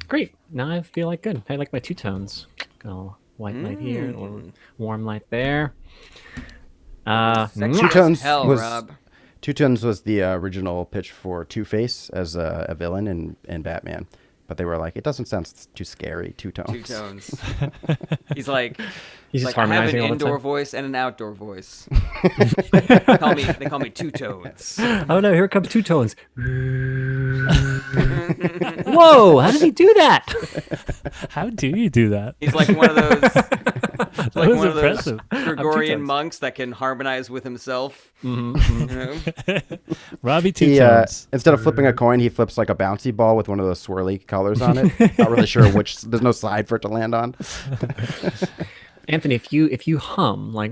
Great. Now I feel like good. I like my two tones. Got a little white light here, a little warm light there. Sexy Two as Tones hell, was Rob. Two Tones was the original pitch for Two-Face as a villain in Batman, but they were like, it doesn't sound too scary. Two Two Tones. tones. He's like, He's just I have an harmonizing all the indoor time. voice and an outdoor voice. they call me two tones. Oh no, here comes two tones. Whoa, how does he do that? How do you do that? He's like one of those, That was one of those impressive. Gregorian two-tones. monks that can harmonize with himself. You know? Robbie Two He Tones. instead of flipping a coin, he flips like a bouncy ball with one of those swirly colors on it. Not really sure which. There's no side for it to land on. Anthony, if you hum like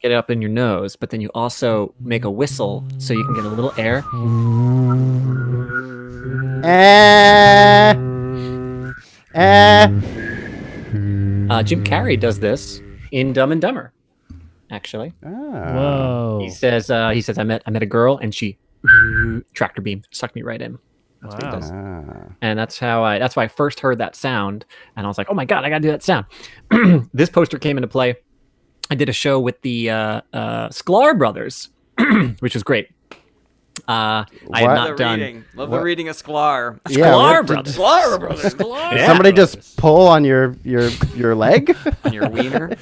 get it up in your nose, but then you also make a whistle so you can get a little air. Jim Carrey does this in Dumb and Dumber, actually. Whoa. He says I met a girl and she tractor beam sucked me right in. That's what he does. And that's why I first heard that sound, and I was like, oh my god, I gotta do that sound. This poster came into play. I did a show with the Sklar brothers, which was great. I had What? not done. Love the reading of Sklar. Yeah, Sklar what did- brothers. Sklar brothers. Yeah. Somebody just pull on your leg? On your wiener.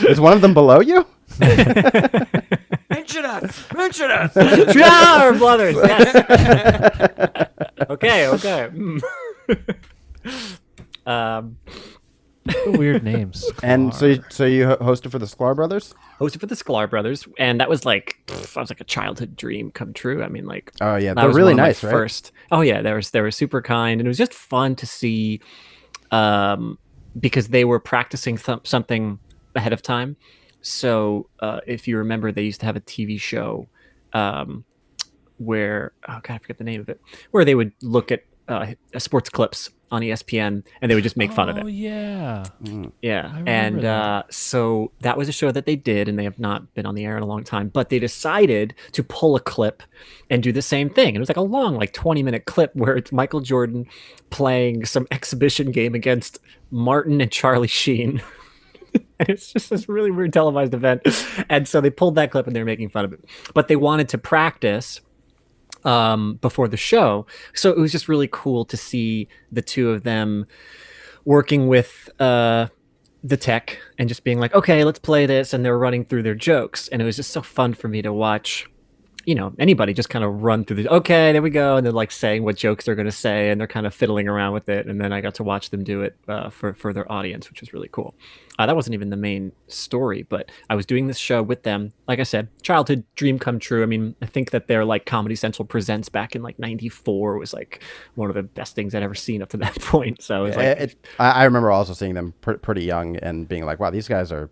Is one of them below you? Mention us. Mention us. Sklar brothers. Yes. Okay. Weird names. And so you hosted for the Sklar brothers? Hosted for the Sklar brothers, and that was like a childhood dream come true. I mean, like, Oh yeah, that they're was really one of my nice, right? first. Oh yeah, they were super kind, and it was just fun to see, because they were practicing something ahead of time. So if you remember, they used to have a TV show, where I forget the name of it, where they would look at sports clips on ESPN, and they would just make fun of Oh it. yeah. Yeah, remember and that. so that was a show that they did, and they have not been on the air in a long time. But they decided to pull a clip and do the same thing. And it was like a long, like 20-minute clip where it's Michael Jordan playing some exhibition game against Martin and Charlie Sheen. And it's just this really weird televised event. And so they pulled that clip and they were making fun of it. But they wanted to practice before the show. So it was just really cool to see the two of them working with the tech and just being like, okay, let's play this. And they're running through their jokes. And it was just so fun for me to watch, anybody just kind of run through okay, there we go. And they're like saying what jokes they're going to say, and they're kind of fiddling around with it. And then I got to watch them do it for their audience, which was really cool. That wasn't even the main story, but I was doing this show with them. Like I said, childhood dream come true. I mean, I think that their like Comedy Central Presents back in like '94 was like one of the best things I'd ever seen up to that point. So it was like, I remember also seeing them pretty young and being like, wow, these guys are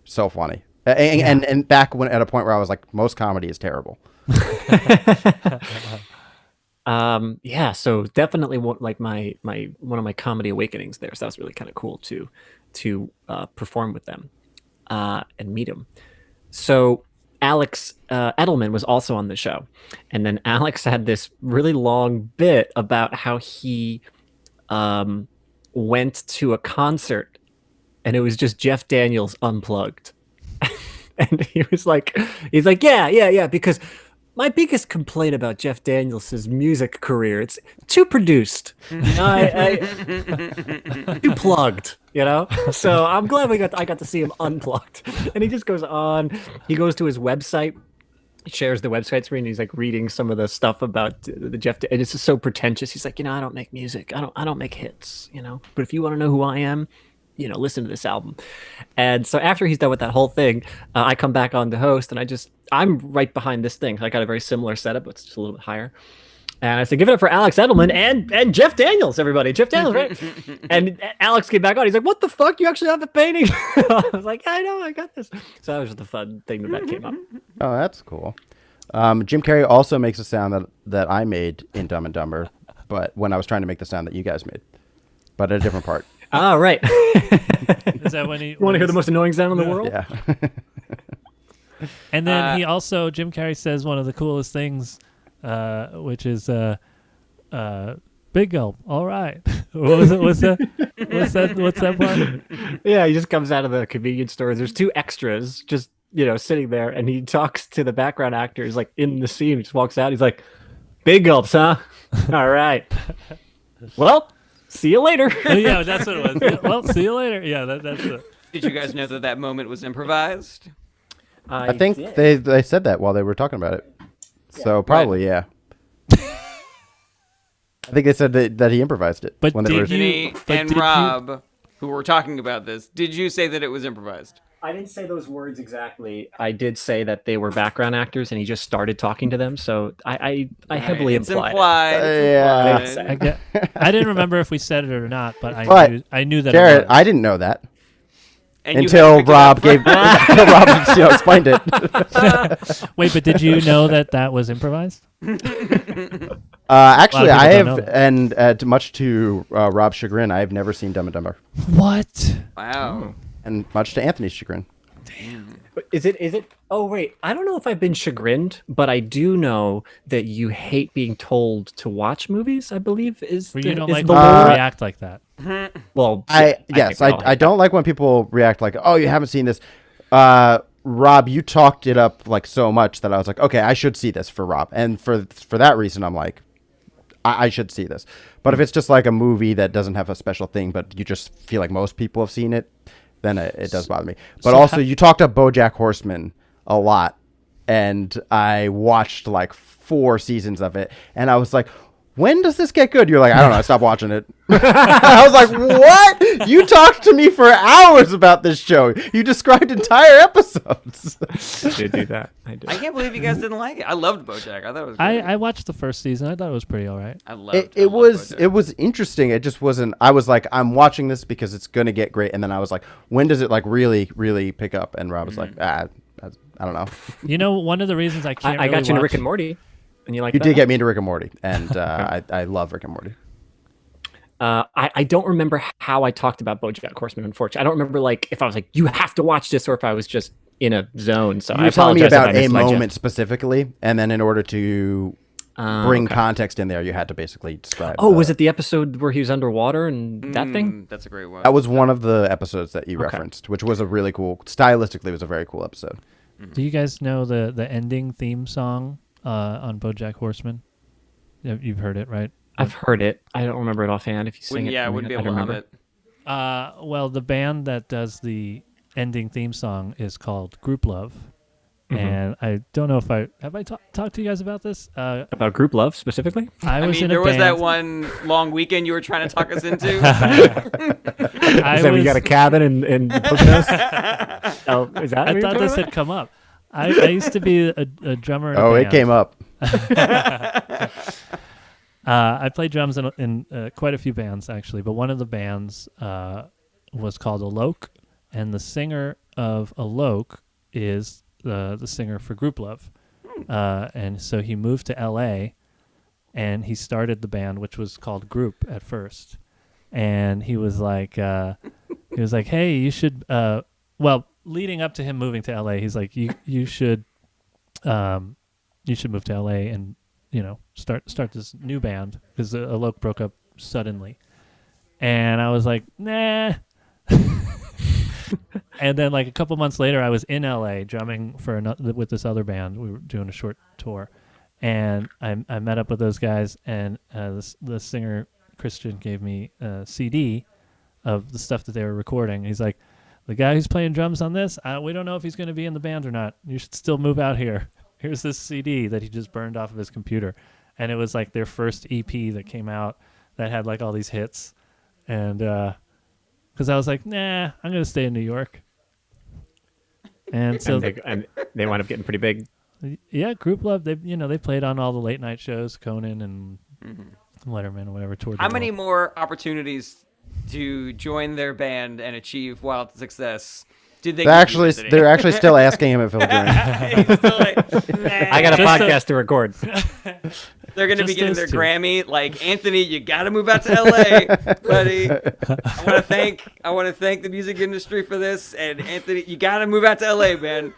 so funny. And back at a point where I was like, most comedy is terrible. yeah, so definitely one of my comedy awakenings there. So that was really kind of cool to perform with them and meet them. So Alex Edelman was also on the show, and then Alex had this really long bit about how he went to a concert and it was just Jeff Daniels unplugged. And he's like, yeah, because my biggest complaint about Jeff Daniels' music career, it's too produced. Too plugged, So I'm glad I got to see him unplugged. And he just goes on. He goes to his website, shares the website screen, and he's like reading some of the stuff about the Jeff. And it's just so pretentious. He's like, I don't make music. I don't make hits. But if you want to know who I am, listen to this album. And so after he's done with that whole thing, I come back on to host, and I'm right behind this thing. I got a very similar setup, but it's just a little bit higher. And I said, give it up for Alex Edelman and Jeff Daniels, everybody. Jeff Daniels, right? And Alex came back on. He's like, what the fuck? You actually have a painting? I was like, I know, I got this. So that was just a fun thing that came up. Oh, that's cool. Jim Carrey also makes a sound that I made in Dumb and Dumber, but when I was trying to make the sound that you guys made, but at a different part. Oh, right. Is that when he want to hear the most annoying sound in the world? Yeah. And then Jim Carrey says one of the coolest things, which is Big gulp. All right. What was it? What's that part? Yeah, he just comes out of the convenience store. There's two extras just, sitting there, and he talks to the background actors like in the scene. He just walks out. He's like, big gulps, huh? All right. Well, see you later. Oh, yeah, that's what it was. Yeah, well, see you later. Yeah, that's it. Did you guys know that moment was improvised? I think did. they said that while they were talking about it. So probably, yeah. I think they said that he improvised it. But when they did were, Anthony but and did you- Rob, who were talking about this, did you say that it was improvised? I didn't say those words exactly. I did say that they were background actors, and he just started talking to them. So I heavily It's implied. implied. Yeah. It's I, implied. I didn't remember if we said it or not, but But, I knew that. Jared, it was. I didn't know that And you until had picked it Rob up. gave until Rob explained it. Wait, but did you know that was improvised? Actually, people I don't know have, that. and much to Rob's chagrin, I have never seen Dumb and Dumber, What? Wow. and much to Anthony's chagrin. Is it? Oh wait, I don't know if I've been chagrined, but I do know that you hate being told to watch movies. I believe is Where the, you don't is like the when law. people react like that. Well, Yes, think we all I hate don't like when people react like, oh, you haven't seen this. Rob, you talked it up like so much that I was like, okay, I should see this for Rob, and for that reason, I'm like, I should see this. But if it's just like a movie that doesn't have a special thing, but you just feel like most people have seen it, then it does bother me. But So also, you talked up BoJack Horseman a lot, and I watched like 4 seasons of it, and I was like, when does this get good? You're like, I don't know, I stopped watching it. I was like, what? You talked to me for hours about this show. You described entire episodes. I did do that. I did. I can't believe you guys didn't like it. I loved BoJack. I thought it was great. I watched the first season. I thought it was pretty all right. I loved It was BoJack. interesting. It just wasn't. I was like, I'm watching this because it's gonna get great, and then I was like, when does it like really really pick up? And Rob was like, I don't know. You know, one of the reasons I can't I got really you into watch- Rick and Morty, and you like You that? did get me into Rick and Morty, and I love Rick and Morty. I don't remember how I talked about BoJack Horseman. Unfortunately, I don't remember like if I was like, you have to watch this, or if I was just in a zone. So You I were telling me apologize if about I a missed my gist. moment specifically, and then in order to bring Okay. context in there, you had to basically describe. Oh, was it the episode where he was underwater and that thing? That's a great one. That was one of the episodes that you Okay. referenced, which was a really cool. Stylistically, it was a very cool episode. Do you guys know the ending theme song on BoJack Horseman? You've heard it, right? I've heard it. I don't remember it offhand. If you sing it, Yeah, I for me, wouldn't be I'd able to hum remember. it. Well, the band that does the ending theme song is called Group Love, and I don't know if I talked to you guys about this. About group love specifically. I I was mean, in there a was band. that one long weekend you were trying to talk us into. I Is that we was- got a cabin in Poconos? Oh, is that? I what you're thought talking this about? had come up. I used to be a drummer in a Oh, band. it came up. I played drums in quite a few bands, actually, but one of the bands was called Alok, and the singer of Alok is the singer for Group Love. And so he moved to L.A., and he started the band, which was called Group at first. And he was like, hey, you should, well, leading up to him moving to L.A., he's like, you should move to L.A. and start this new band, because Alok broke up suddenly. And I was like, nah. And then like a couple months later, I was in LA drumming for with this other band. We were doing a short tour, and I met up with those guys, and the singer Christian gave me a CD of the stuff that they were recording. He's like, the guy who's playing drums on this, we don't know if he's going to be in the band or not. You should still move out here. Here's this CD that he just burned off of his computer. And it was like their first EP that came out that had like all these hits. And because I was like, nah, I'm going to stay in New York. And so, and they wound up getting pretty big. yeah, Group Love, they played on all the late night shows, Conan and Letterman or whatever. Toured How the many world. more opportunities to join their band and achieve wild success did they give you, Actually, Anthony? they're actually still asking him if he'll join. He's still like, nah. I got a Just podcast to record. They're going to be Just getting those their two. Grammy. Like, Anthony, you got to move out to LA, buddy. I want to thank the music industry for this. And Anthony, you got to move out to LA, man.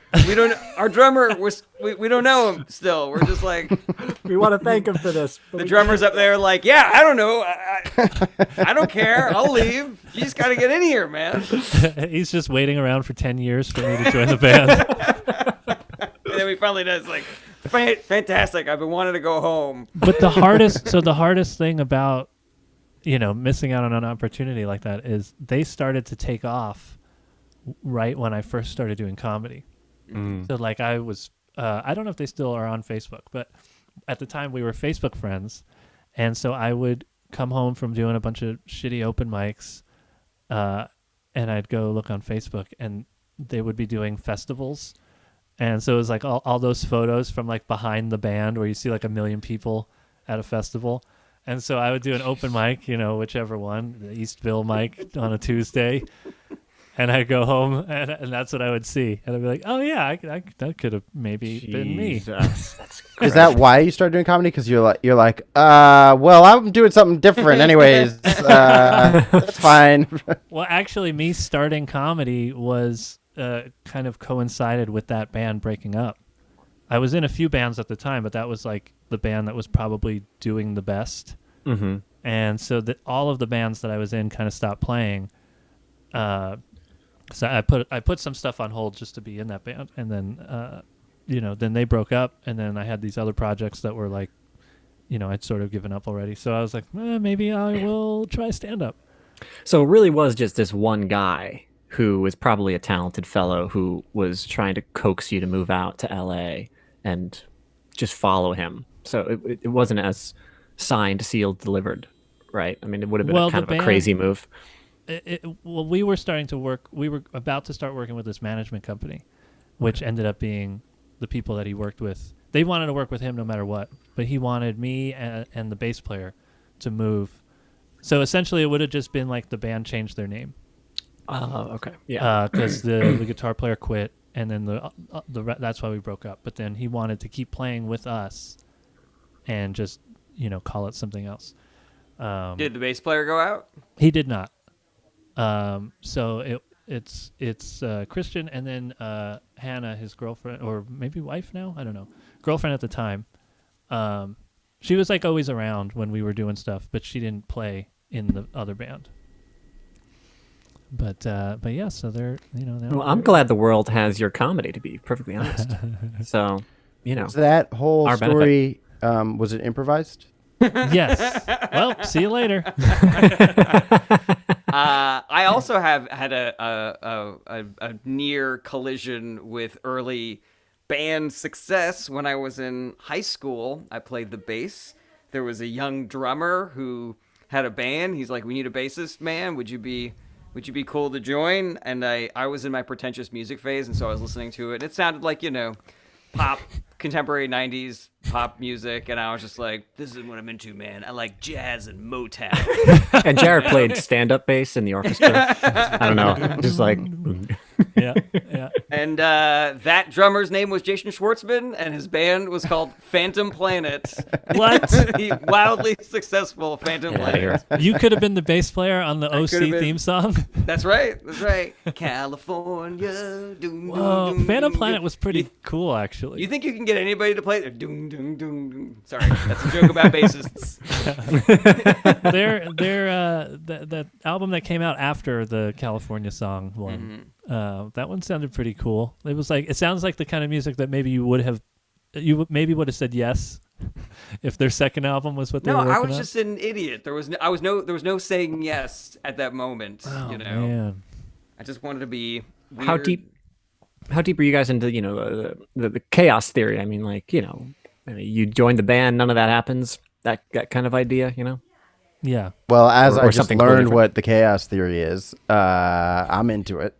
Our drummer, we don't know him still. We're just like, We want to thank him for this. the drummer's up there like, yeah, I don't know. I don't care. I'll leave. You just got to get in here, man. He's just waiting around for 10 years for me to join the band. And then we finally does like, fantastic. I've been wanting to go home. But the hardest thing about, missing out on an opportunity like that is they started to take off right when I first started doing comedy. So like I was, I don't know if they still are on Facebook, but at the time we were Facebook friends. And so I would come home from doing a bunch of shitty open mics, and I'd go look on Facebook and they would be doing festivals. And so it was like all those photos from like behind the band where you see like 1 million people at a festival. And so I would do an open mic, whichever one, the Eastville mic on a Tuesday. And I'd go home and that's what I would see. And I'd be like, oh yeah, that could have maybe been me. That's Is that why you started doing comedy? Because you're like, well, I'm doing something different anyways. That's fine. Well, actually, me starting comedy was kind of coincided with that band breaking up. I was in a few bands at the time, but that was like the band that was probably doing the best. Mm-hmm. And so that all of the bands that I was in kind of stopped playing. So I put some stuff on hold just to be in that band, and then then they broke up, and then I had these other projects that were like, I'd sort of given up already. So I was like, maybe I will try stand up. So it really was just this one guy who was probably a talented fellow who was trying to coax you to move out to LA and just follow him. So it wasn't as signed, sealed, delivered, right? I mean, it would have been kind of a crazy move. We were about to start working with this management company, which ended up being the people that he worked with. They wanted to work with him no matter what, but he wanted me and the bass player to move. So essentially it would have just been like the band changed their name. Oh, okay. Yeah. Because the guitar player quit, and then that's why we broke up. But then he wanted to keep playing with us and just, call it something else. Did the bass player go out? He did not. So it's Christian, and then Hannah, his girlfriend, or maybe wife now, I don't know, girlfriend at the time. She was like always around when we were doing stuff, but she didn't play in the other band. But yeah, so they're Well, I'm glad the world has your comedy, to be perfectly honest. So So that whole Our story, was it improvised? Yes. Well, see you later. I also have had a near collision with early band success when I was in high school. I played the bass. There was a young drummer who had a band. He's like, "We need a bassist, man. Would you be cool to join?" And I was in my pretentious music phase, and so I was listening to it. It sounded like, pop, contemporary 90s pop music, and I was just like, this is what I'm into, man. I like jazz and Motown. And Jared played stand-up bass in the orchestra. I don't know, just like Yeah. And that drummer's name was Jason Schwartzman, and his band was called Phantom Planet. What? The wildly successful Phantom Planet. You could have been the bass player on the OC could have been. theme song. That's right. California. Doom, Whoa, doom, Phantom doom, Planet doom. was pretty cool, actually. You think you can get anybody to play? Doom, doom, doom, doom. Sorry, that's a joke about bassists. The album that came out after the California song one, that one sounded pretty cool. It sounds like the kind of music that maybe you would have said yes if their second album was what they were No, working I was on. just an idiot. There was no saying yes at that moment. Oh, man. I just wanted to be weird. how deep are you guys into the chaos theory? I mean, like, you join the band, none of that happens. That kind of idea, Yeah. Well, as Or I just something totally learned different. what the chaos theory is, I'm into it.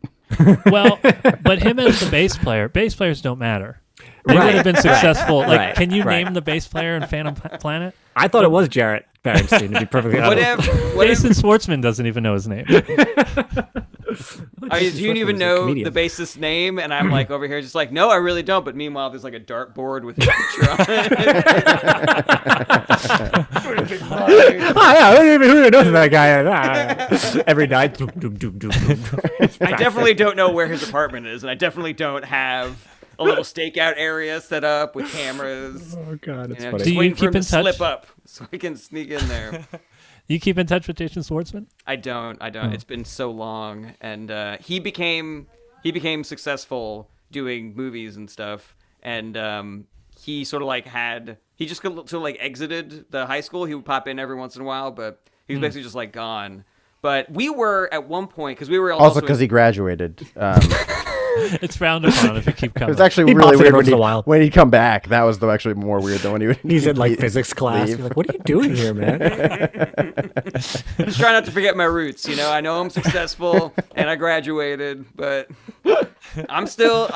Well, but him as the bass players don't matter. They would Right, have been successful. Like, right, can you right. name the bass player in Phantom Planet? I thought it was Jarrett Berenstein, to be perfectly honest. What if Jason Schwartzman doesn't even know his name. Do you Swartzman even was a know comedian. the bassist's name? And I'm like over here just like, no, I really don't. But meanwhile, there's like a dartboard with his picture on it. I don't even who knows that guy. Every night. Doom, doom, doom, doom, doom. I definitely don't know where his apartment is, and I definitely don't have a little stakeout area set up with cameras. Oh god, it's You know, funny. just Do you waiting for keep him to in touch? slip up so I can sneak in there. You keep in touch with Jason Schwartzman? I don't. It's been so long, and he became successful doing movies and stuff, and he sort of like he just sort of like exited the high school. He would pop in every once in a while, but he was basically just like gone. But we were at one point because we were Also because he graduated. It's frowned upon if you keep It coming. was actually He really pops in weird once in a while. when he'd come back. That was actually more weird than when he would. He's in like physics class. leave. You're like, what are you doing here, man? just trying not to forget my roots. You know, I know I'm successful and I graduated, but I'm still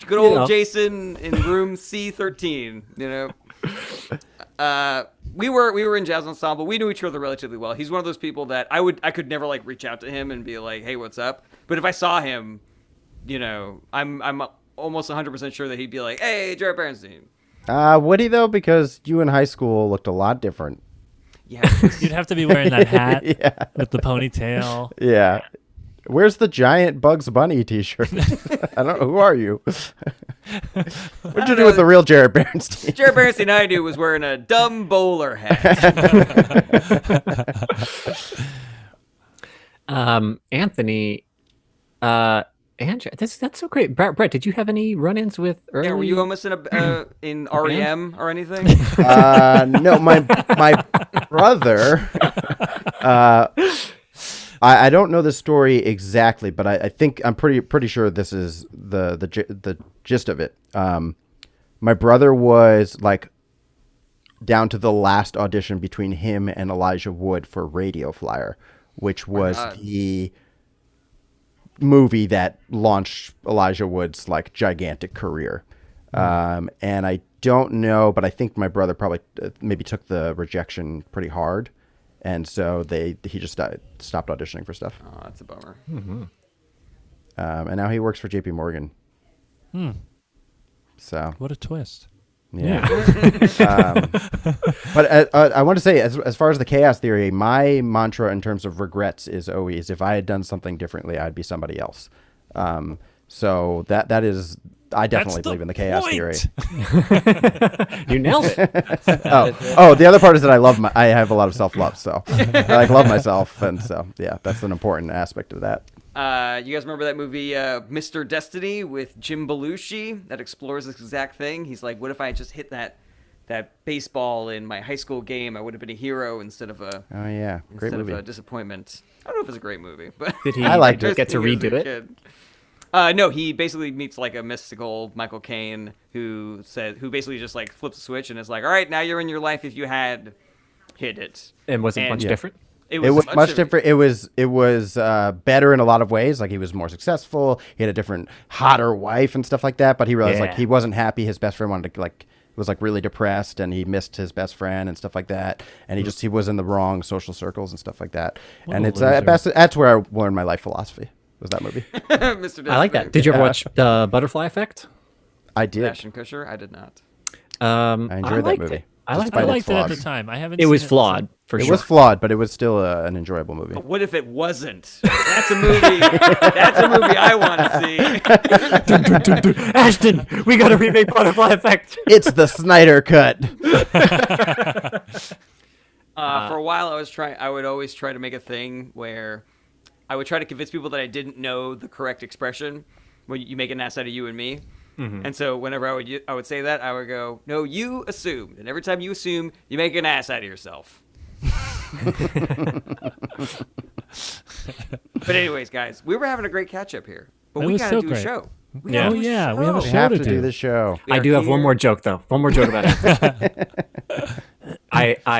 good old know. Jason in room C13. You know, we were in jazz ensemble. We knew each other relatively well. He's one of those people that I could never like reach out to him and be like, hey, what's up? But if I saw him, you know, I'm almost 100% sure that he'd be like, hey, Jared Bernstein. Would he though? Because you in high school looked a lot different. Yeah. You'd have to be wearing that hat Yeah. with the ponytail. Yeah. Where's the giant Bugs Bunny T-shirt? I don't know. Who are you? What'd you do with the real Jared Bernstein? Jared Bernstein I knew was wearing a dumb bowler hat. Anthony, Andrew, that's so great. Brett, did you have any run-ins with early? Yeah, were you almost in REM or anything? No, my brother. I don't know the story exactly, but I think I'm pretty sure this is the gist of it. My brother was like down to the last audition between him and Elijah Wood for Radio Flyer, which was the movie that launched Elijah Wood's like gigantic career. And I don't know, but I think my brother probably maybe took the rejection pretty hard. And so he just stopped auditioning for stuff. Oh, that's a bummer. And now he works for JP Morgan. So What a twist. yeah. But I want to say, as far as the chaos theory, my mantra in terms of regrets is always, if I had done something differently, I'd be somebody else. So that is, I definitely believe in the chaos theory. You nailed it. The other part is that I have a lot of self-love, so I love myself, and so yeah, that's an important aspect of that. You guys remember that movie Mr. Destiny with Jim Belushi that explores this exact thing? He's like, what if I just hit that baseball in my high school game? I would have been a hero instead of a Oh yeah, great movie. of a disappointment. I don't know if it's a great movie, but Did he I liked it. get to As a redo it? kid. No, he basically meets like a mystical Michael Caine who basically just like flips a switch and is like, all right, now you're in your life if you had hit it. And was it much different? It was much different. It was better in a lot of ways. Like he was more successful. He had a different, hotter wife and stuff like that. But he realized like Yeah. he wasn't happy. His best friend wanted to was like really depressed, and he missed his best friend and stuff like that. And he was in the wrong social circles and stuff like that. What And a it's loser. that's where I learned my life philosophy. Was that movie? Mr. Destiny. I like that. Did you ever watch the Butterfly Effect? I did. Ashton Kutcher? I did not. I enjoyed that liked movie. it. I liked Despite I it. its liked it at flaws. the time. I haven't. It seen was since. flawed for It sure. was flawed, but it was still an enjoyable movie. What if it wasn't? That's a movie. That's a movie I want to see. Ashton, we got to remake Butterfly Effect. It's the Snyder cut. For a while, I would always try to make a thing where I would try to convince people that I didn't know the correct expression when you make an ass out of you and me. And so whenever I would say that, I would go, no, you assumed. And every time you assume, you make an ass out of yourself. But anyways, guys, we were having a great catch up here. But It we was got to so do a great. show. We Yeah. gotta Oh do a yeah, we have a show. We show have to to do. do this show. We I are do have one here. more joke, though. One more joke about Anthony.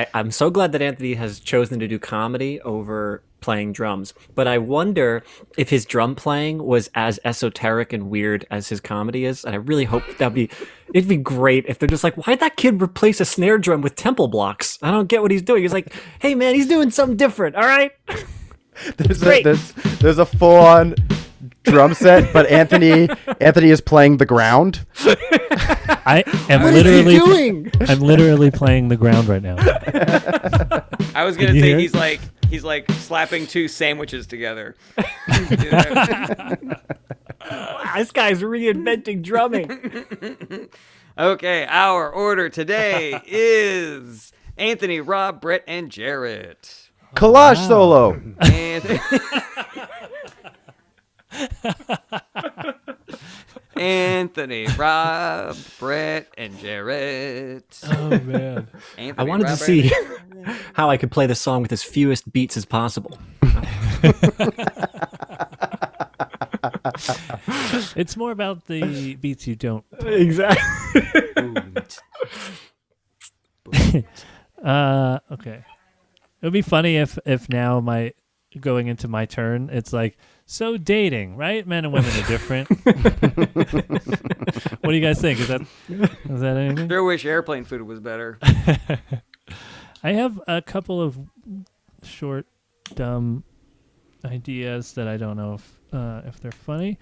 I'm so glad that Anthony has chosen to do comedy over playing drums. But I wonder if his drum playing was as esoteric and weird as his comedy is. And I really hope it'd be great if they're just like, why'd that kid replace a snare drum with temple blocks? I don't get what he's doing. He's like, hey man, he's doing something different. All right. There's Great. a There's a full-on drum set, but Anthony is playing the ground. I am What is he literally doing? I'm literally playing the ground right now. I was gonna you say hear he's like slapping two sandwiches together. You know? This guy's reinventing drumming. Okay, our order today is Anthony, Rob, Brett, and Jarrett. Collage solo. Anthony, Anthony, Rob, Brett, and Jarrett. Oh man. Anthony, I wanted to Rob, see Brett. how I could play this song with as fewest beats as possible. It's more about the beats you don't. Exactly. Okay. It would be funny if now my going into my turn, it's like, so dating, right? Men and women are different. What do you guys think? Is that anything? Sure wish airplane food was better. I have a couple of short, dumb ideas that I don't know if they're funny.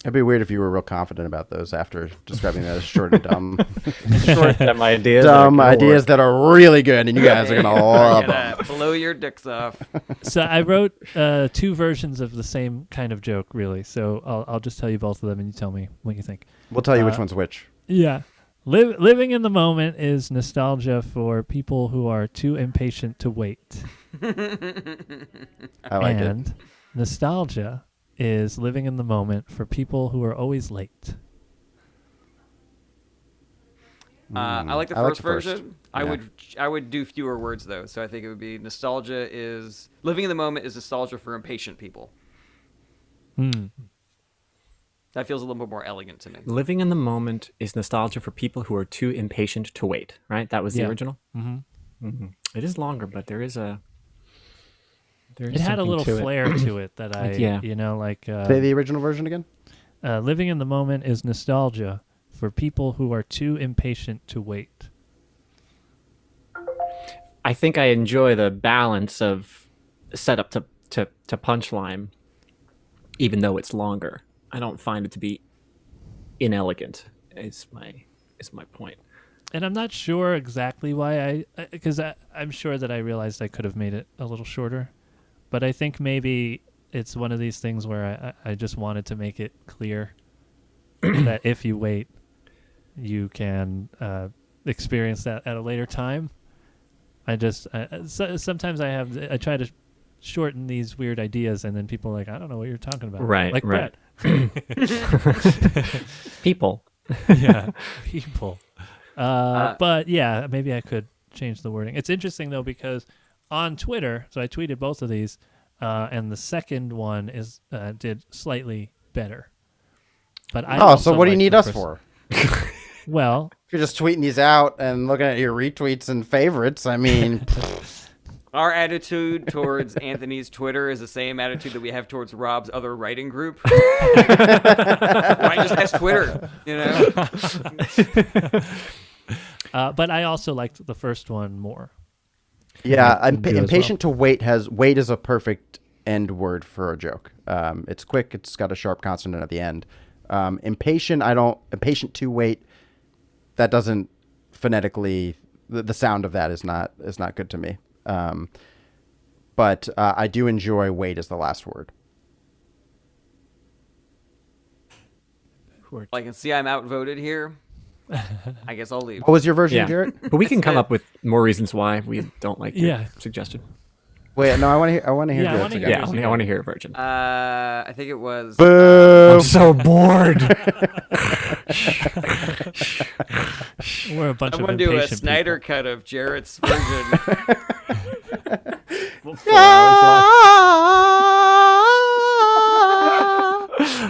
It'd be weird if you were real confident about those after describing that as short and dumb. Short dumb ideas. Dumb ideas that are really good, and you guys are gonna love them. Blow your dicks off. So I wrote two versions of the same kind of joke, really. So I'll just tell you both of them, and you tell me what you think. We'll tell you which one's which. Yeah. Living in the moment is nostalgia for people who are too impatient to wait. I like it. And nostalgia is living in the moment for people who are always late. I like the I like first the first. version. Yeah. I would do fewer words though, so I think it would be nostalgia is living in the moment is nostalgia for impatient people. That feels a little bit more elegant to me. Living in the moment is nostalgia for people who are too impatient to wait. Right? That was the Yeah. original. Mm-hmm. It is longer, but there is a. It had a little flair to it that I, Yeah. Say the original version again. living in the moment is nostalgia for people who are too impatient to wait. I think I enjoy the balance of setup to punchline, even though it's longer. I don't find it to be inelegant. Is my point. And I'm not sure exactly why because I'm sure that I realized I could have made it a little shorter, but I think maybe it's one of these things where I just wanted to make it clear that if you wait, you can experience that at a later time. Sometimes I try to shorten these weird ideas, and then people are like, I don't know what you're talking about. Right, Like right. Brett. People. Yeah, people. But yeah, maybe I could change the wording. It's interesting though because on Twitter, so I tweeted both of these, and the second one did slightly better. But So what do you need us for? Well, If you're just tweeting these out and looking at your retweets and favorites, I mean, Our attitude towards Anthony's Twitter is the same attitude that we have towards Rob's other writing group. Why just ask Twitter? You know. but I also liked the first one more. yeah, do as impatient to wait is a perfect end word for a joke. It's quick. It's got a sharp consonant at the end. Impatient to wait. That doesn't phonetically. The sound of that is not good to me. But I do enjoy wait as the last word. Well, I can see I'm outvoted here. I guess I'll leave. What was your version, Yeah. Jarrett? But we can come up with more reasons why we don't like your Yeah. suggestion. Wait, no, I want to hear. I want to hear. Yeah, I Jarrett's wanna again. Yeah, I want to hear a version. I think it was. Boo! I'm so bored. We're a bunch I'm of gonna do a impatient Snyder cut of Jarrett's version.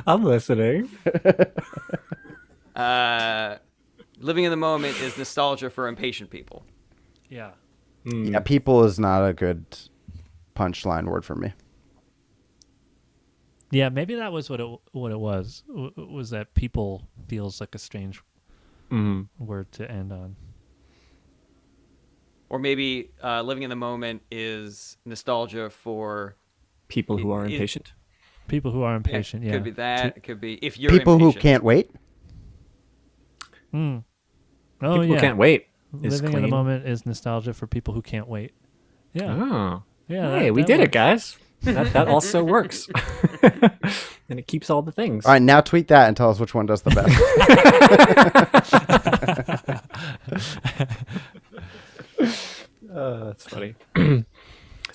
I'm listening. Living in the moment is nostalgia for impatient people. people. Yeah. Yeah, people is not a good punchline word for me. Yeah, maybe that was what it was. Was that people feels like a strange word to end on. Or maybe living in the moment is nostalgia for People who are It- impatient. People who are Yeah, impatient. Yeah. could be that. It could be if you're People who impatient. can't wait. Oh People yeah. who can't wait is Living in the clean. moment is nostalgia for people who can't wait. Yeah. Oh. Yeah. Hey, that- we that did it, works. guys. That also works. And it keeps all the things. All right, now tweet that and tell us which one does the best. That's funny.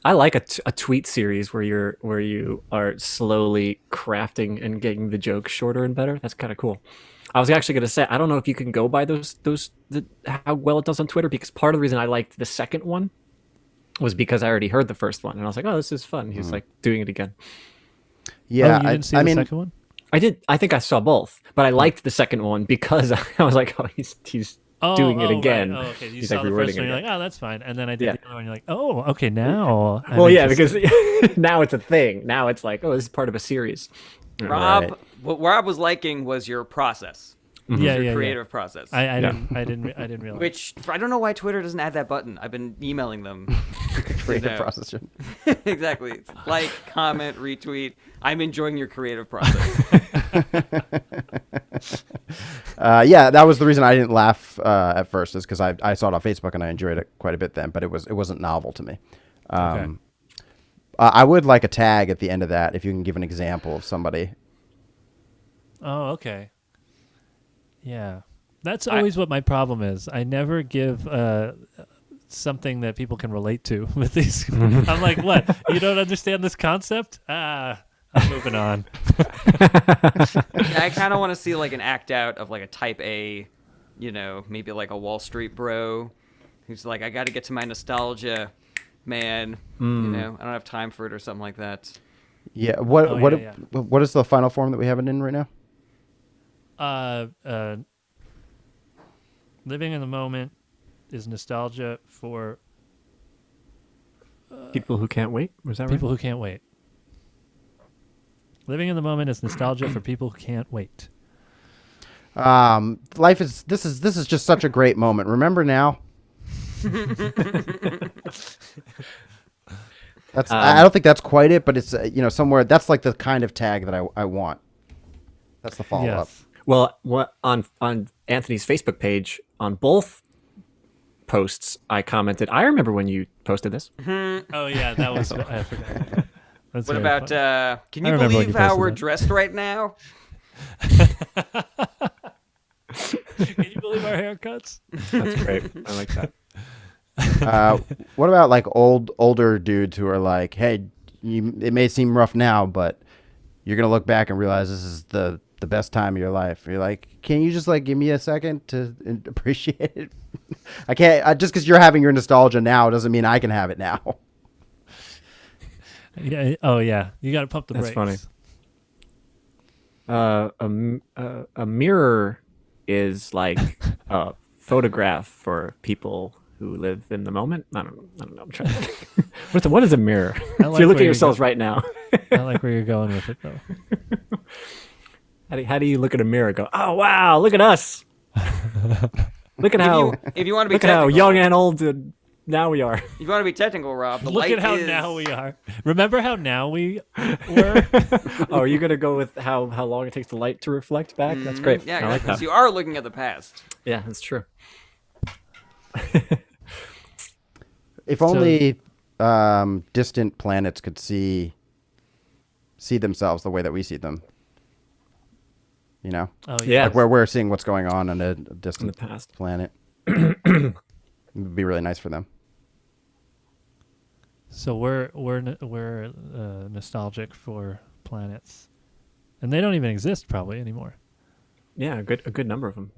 I like a tweet series where you are slowly crafting and getting the jokes shorter and better. That's kind of cool. I was actually going to say I don't know if you can go by how well it does on Twitter, because part of the reason I liked the second one was because I already heard the first one and I was like, oh, this is fun. He's like doing it again. Yeah, Oh, you didn't see I the mean, second one? I did. I think I saw both, but I liked the second one because I was like, oh, he's doing it again. Right. Oh, okay. You He's saw like the rewording first one, it you're again. like, oh, that's fine. And then I did Yeah. the other one, you're like, oh, okay, now. I'm Well, yeah, interested. because now it's a thing. Now it's like, oh, this is part of a series. Rob, Right. what Rob was liking was your process. Yeah, Your yeah, creative process. I didn't realize. Which I don't know why Twitter doesn't add that button. I've been emailing them. creative know. process. Exactly. It's like, comment, retweet. I'm enjoying your creative process. Yeah, that was the reason I didn't laugh at first, is because I saw it on Facebook and I enjoyed it quite a bit then, but it wasn't novel to me. Okay. I would like a tag at the end of that if you can give an example of somebody. Oh, okay. Yeah. That's always what my problem is. I never give something that people can relate to with these. I'm like, what? You don't understand this concept? I'm moving on. Yeah, I kind of want to see like an act out of like a type A, maybe like a Wall Street bro who's like, I got to get to my nostalgia, man. I don't have time for it or something like that. Yeah. What Oh, what yeah, what is the final form that we have it in right now? Living in the moment is nostalgia for People who can't wait. Was that right? people who can't wait. Living in the moment is nostalgia for people who can't wait. Life is this is just such a great moment. Remember now. That's I don't think that's quite it, but it's somewhere that's like the kind of tag that I want. That's the follow up. Yes. Well, what on Anthony's Facebook page on both posts, I commented, I remember when you posted this. Oh yeah, that was. I forgot. That's What very about, funny. can I you remember when believe you how posted we're that. dressed right now? Can you believe our haircuts? That's great. I like that. What about like older dudes who are like, hey, it may seem rough now, but you're gonna look back and realize this is the best time of your life. You're like, can you just like give me a second to appreciate it? I can't. Just because you're having your nostalgia now doesn't mean I can have it now. Yeah. Oh yeah. You got to pump the That's brakes. funny. A mirror is like a photograph for people who live in the moment. I don't know. I'm trying to think. What is a mirror? I If like you're where looking at you're yourselves going. right now, I like where you're going with it though. how do you look at a mirror and go, oh wow, look at us. Look at how If you want to be look at how technical, young and old now we are. if you want to be technical, Rob, the Look light at how is... now we are. Remember how now we were? Oh, are you gonna go with how long it takes the light to reflect back? That's great. Yeah, I like exactly. that. So you are looking at the past. Yeah, that's true. If only distant planets could see themselves the way that we see them. You know, Oh Yeah. like where we're seeing what's going on a distant In the past. planet. It would be really nice for them. So we're nostalgic for planets, and they don't even exist probably anymore. Yeah, a good number of them.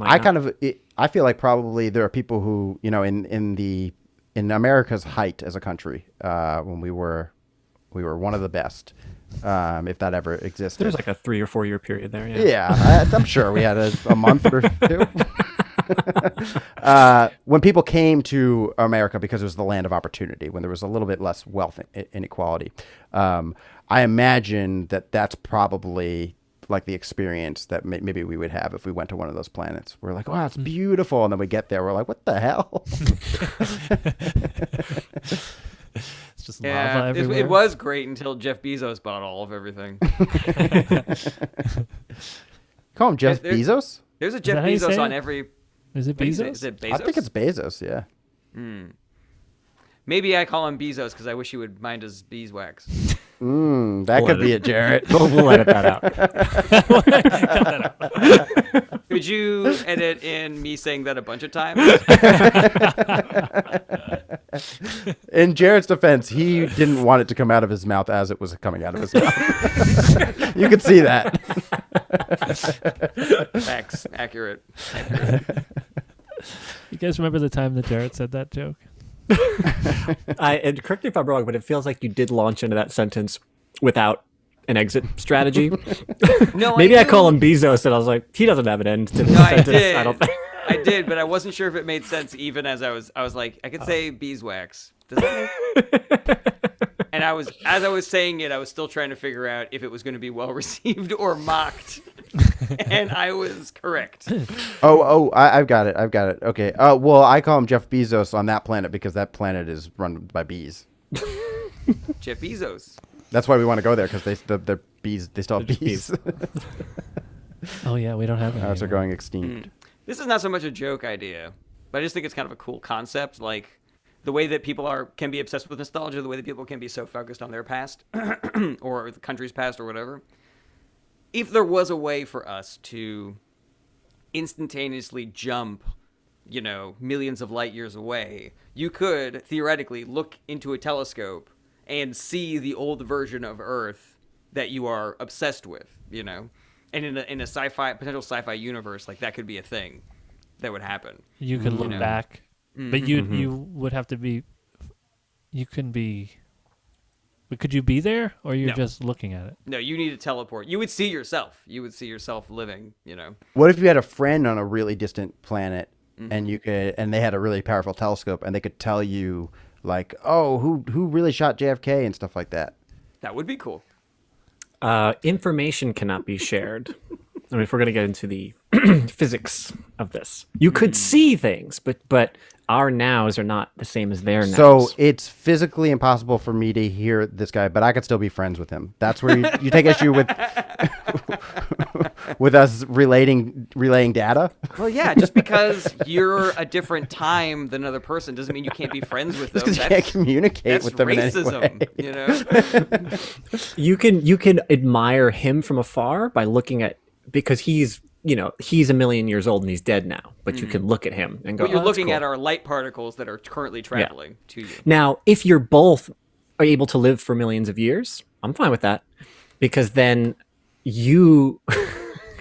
I feel like probably there are people who, in America's height as a country, when we were one of the best, if that ever existed. There's like a 3 or 4 year period there. Yeah. Yeah, I'm sure we had a month or two. When people came to America because it was the land of opportunity, when there was a little bit less wealth inequality, I imagine that's probably like the experience that maybe we would have if we went to one of those planets. We're like, wow, it's beautiful. And then we get there, we're like, what the hell? It's just lava everywhere. it was great until Jeff Bezos bought all of everything. Call him Jeff There- Bezos? There's a that Jeff how you Bezos say on it? every. Is it What do you say? Bezos? Is it Bezos? I think it's Bezos, yeah. Maybe I call him Bezos because I wish he would mind his beeswax. That could be it, Jarrett. We'll edit that out. Could you edit in me saying that a bunch of times? In Jarrett's defense, he didn't want it to come out of his mouth as it was coming out of his mouth. You could see that. Facts. Accurate. You guys remember the time that Jarrett said that joke? And correct me if I'm wrong, but it feels like you did launch into that sentence without an exit strategy. No, Maybe I knew- call him Bezos, and I was like, he doesn't have an end to this No, I sentence. did. I don't think. I did, but I wasn't sure if it made sense even as I was like, I could say beeswax. Does that make... And as I was saying it, I was still trying to figure out if it was going to be well received or mocked. And I was correct. I've got it. Okay. Well, I call him Jeff Bezos on that planet because that planet is run by bees. Jeff Bezos. That's why we want to go there because they're bees. They still have They're bees. just Oh yeah, we don't have that. Ours are anymore. going extinct. This is not so much a joke idea, but I just think it's kind of a cool concept. Like the way that people can be obsessed with nostalgia, the way that people can be so focused on their past or the country's past or whatever. If there was a way for us to instantaneously jump, millions of light years away, you could theoretically look into a telescope and see the old version of Earth that you are obsessed with, And in a potential sci-fi universe, like that could be a thing that would happen. You could look know. back, but you would have to be. You can be. But could you be there, or you're No. just looking at it? No, you need to teleport. You would see yourself. You would see yourself living, What if you had a friend on a really distant planet and they had a really powerful telescope and they could tell you like, oh, who really shot JFK and stuff like that? That would be cool. Information cannot be shared. I mean, if we're going to get into the physics of this, you could see things, but our nows are not the same as their nows. So it's physically impossible for me to hear this guy, but I could still be friends with him. That's where you take issue with with us relaying data. Well, yeah, just because you're a different time than another person doesn't mean you can't be friends with them. Because you can't communicate That's with them in any racism, way. you can admire him from afar by looking at, because he's a million years old and he's dead now, but you can look at him and go, But you're "Oh, that's looking cool." at our light particles that are currently traveling to you. Now, if you're both are able to live for millions of years, I'm fine with that, because then you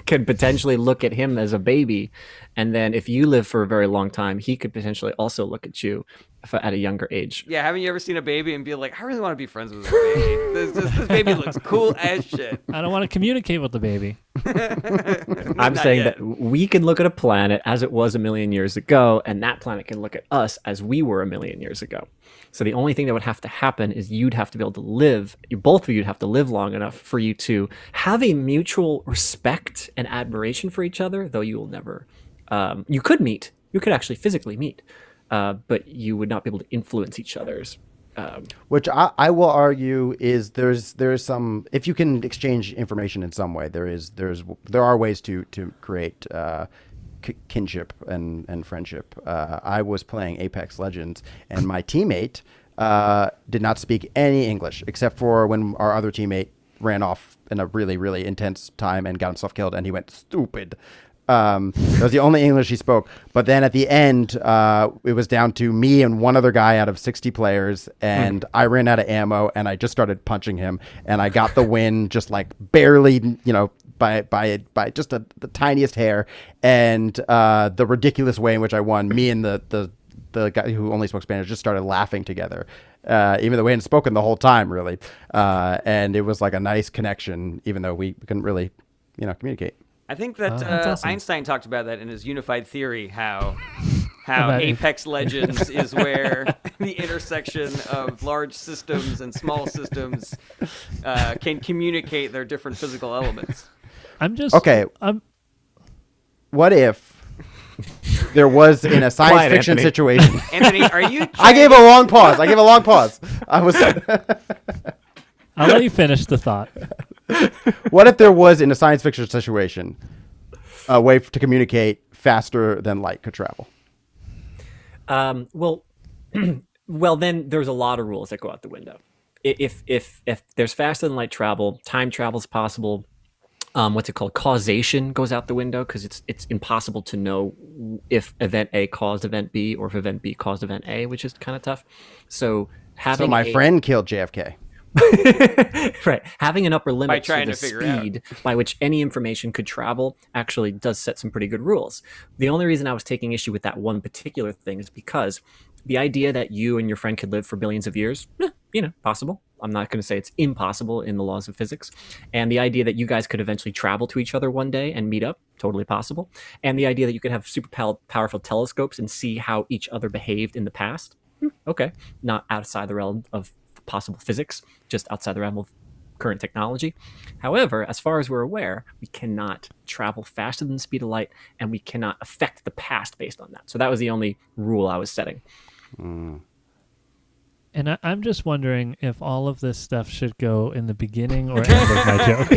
can potentially look at him as a baby, and then if you live for a very long time, he could potentially also look at you at a younger age. Yeah, haven't you ever seen a baby and be like, I really want to be friends with this baby. This baby looks cool as shit. I don't want to communicate with the baby. I'm Not saying yet. that we can look at a planet as it was a million years ago, and that planet can look at us as we were a million years ago. So the only thing that would have to happen is you'd have to be able to live, both of you'd have to live long enough for you to have a mutual respect and admiration for each other, though you will never, you could meet, you could actually physically meet, but you would not be able to influence each other's. Which I will argue is there's some, if you can exchange information in some way, there are ways to create kinship and friendship. I was playing Apex Legends and my teammate did not speak any English except for when our other teammate ran off in a really, really intense time and got himself killed and he went stupid. That was the only English he spoke. But then at the end, it was down to me and one other guy out of 60 players, and I ran out of ammo, and I just started punching him, and I got the win just like barely, by just the tiniest hair, and the ridiculous way in which I won. Me and the guy who only spoke Spanish just started laughing together. Even though we hadn't spoken the whole time, really, and it was like a nice connection, even though we couldn't really, communicate. I think that that's awesome. Einstein talked about that in his unified theory, how About Apex Legends is where the intersection of large systems and small systems can communicate their different physical elements. I'm just Okay. I'm What if there was in a science Quiet, fiction Anthony. situation? Anthony, are you? I gave a long pause. I was. I'll let you finish the thought. What if there was, in a science fiction situation, a way to communicate faster than light could travel? Well, well, then there's a lot of rules that go out the window. If there's faster than light travel, time travel is possible. What's it called? Causation goes out the window because it's impossible to know if event A caused event B or if event B caused event A, which is kind of tough. So having So my friend killed JFK. right, having an upper limit trying to the to figure out. speed by which any information could travel actually does set some pretty good rules. The only reason I was taking issue with that one particular thing is because the idea that you and your friend could live for billions of years, possible. I'm not going to say it's impossible in the laws of physics. And the idea that you guys could eventually travel to each other one day and meet up, totally possible. And the idea that you could have super powerful telescopes and see how each other behaved in the past, okay, not outside the realm of possible physics, just outside the realm of current technology. However, as far as we're aware, we cannot travel faster than the speed of light, and we cannot affect the past based on that. So that was the only rule I was setting. And I'm just wondering if all of this stuff should go in the beginning or end of my joke.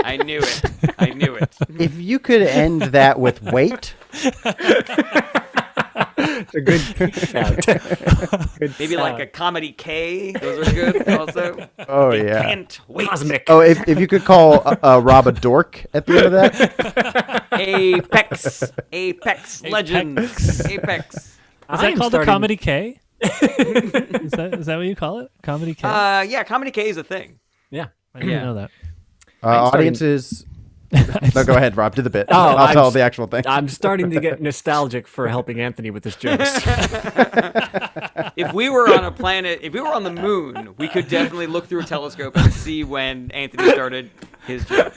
I knew it. I knew it. If you could end that with wait, It's a good Maybe like a comedy K. Those are good also. oh yeah. Can't wait. cosmic. Oh, if you could call Rob a dork at the end of that. Apex Legends. Apex. Is that called a comedy K? is that what you call it? Comedy K? Yeah, comedy K is a thing. Yeah. I didn't know that. Audiences. No, go ahead, Rob. Do the bit. Oh, I'll tell the actual thing. I'm starting to get nostalgic for helping Anthony with his jokes. If we were on a planet, if we were on the moon, we could definitely look through a telescope and see when Anthony started his joke.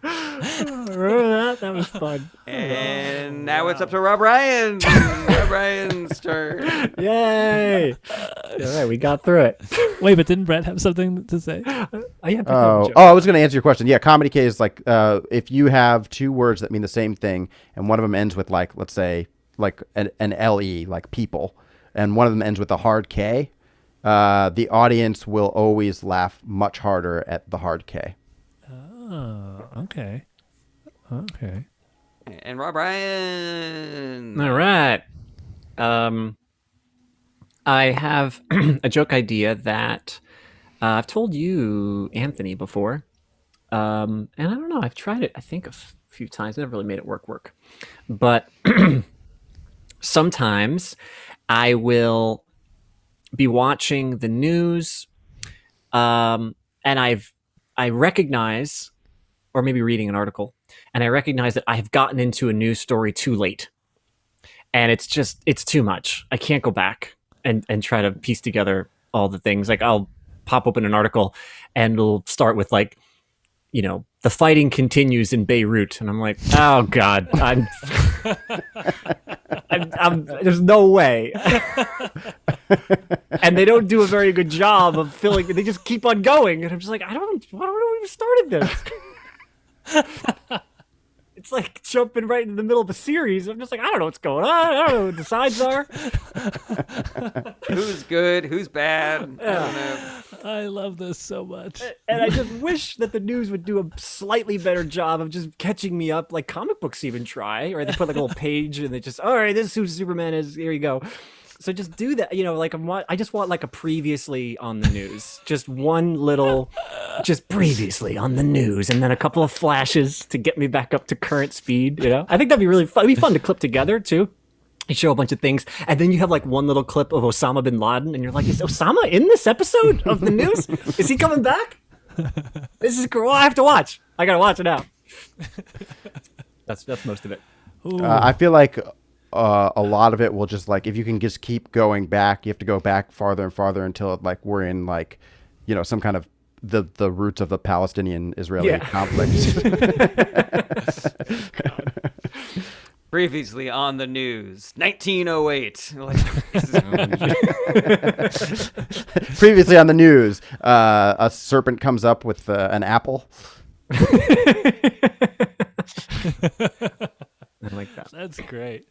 Remember that? That was fun. And now it's up to Rob Ryan. Rob Ryan's turn. Yay! All right, we got through it. Wait, but didn't Brett have something to say? I was going to answer your question. Yeah, comedy K is like if you have two words that mean the same thing, and one of them ends with like, let's say, like an LE, like people, and one of them ends with a hard K, the audience will always laugh much harder at the hard K. Oh, okay. Okay. And Rob Ryan. All right. I have a joke idea that I've told you, Anthony, before. And I don't know. I've tried it, I think, a few times. I never really made it work. But sometimes I will be watching the news, and I recognize, or maybe reading an article, and I recognize that I have gotten into a news story too late. And it's too much. I can't go back and try to piece together all the things. Like I'll pop open an article and it'll start with like, the fighting continues in Beirut. And I'm like, oh God, I'm there's no way. And they don't do a very good job of filling, they just keep on going. And I'm just like, I don't know who started this. It's like jumping right in the middle of a series. I'm just like, I don't know what's going on. I don't know what the sides are. Who's good? Who's bad? I don't know. I love this so much. And I just wish that the news would do a slightly better job of just catching me up, like comic books even try, or they put like a little page and they just, all right, this is who Superman is. Here you go. So just do that, like I just want like a previously on the news, just one little, just previously on the news, and then a couple of flashes to get me back up to current speed. I think that'd be really fun. It'd be fun to clip together too. You show a bunch of things, and then you have like one little clip of Osama bin Laden, and you're like, is Osama in this episode of the news? Is he coming back? This is cool. I have to watch. I gotta watch it now. That's most of it. I feel like a lot of it will just like, if you can just keep going back, you have to go back farther and farther until like we're in like, some kind of the roots of the Palestinian-Israeli conflict. Previously on the news, 1908. Previously on the news, a serpent comes up with an apple. I like that. That's great.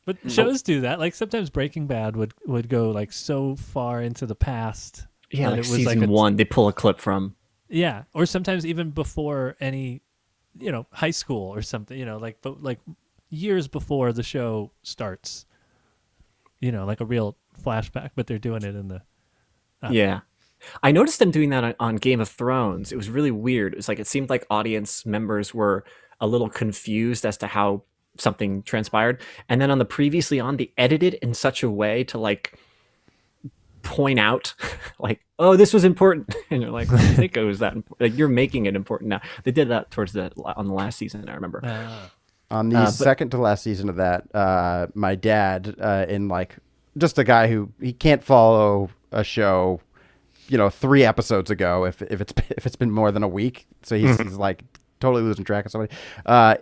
But shows do that. Like sometimes Breaking Bad would go like so far into the past. Yeah, that like it was season one, they pull a clip from. Yeah, or sometimes even before any, high school or something. Like years before the show starts. Like a real flashback, but they're doing it in the. Yeah. I noticed them doing that on Game of Thrones. It was really weird. It was like it seemed like audience members were a little confused as to how something transpired. And then on the previously on, they edited in such a way to like point out like, oh, this was important. And you're like, I think it was that important. Like, you're making it important now. They did that on the last season, I remember. On the second to last season of that, my dad, in like just a guy who he can't follow a show, 3 episodes ago if it's been more than a week, so he's like totally losing track of somebody.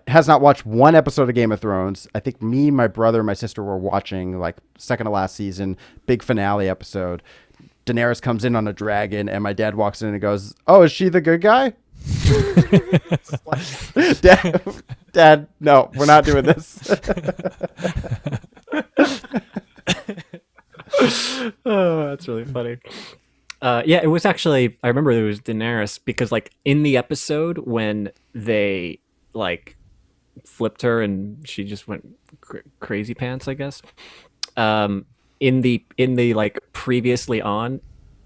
Has not watched one episode of Game of Thrones. I think me, my brother, and my sister were watching like second to last season, big finale episode. Daenerys comes in on a dragon, and my dad walks in and goes, "Oh, is she the good guy?" Dad, no, we're not doing this. Oh, that's really funny. Yeah, it was actually, I remember it was Daenerys because like in the episode when they like flipped her and she just went crazy pants, I guess. In the like previously on,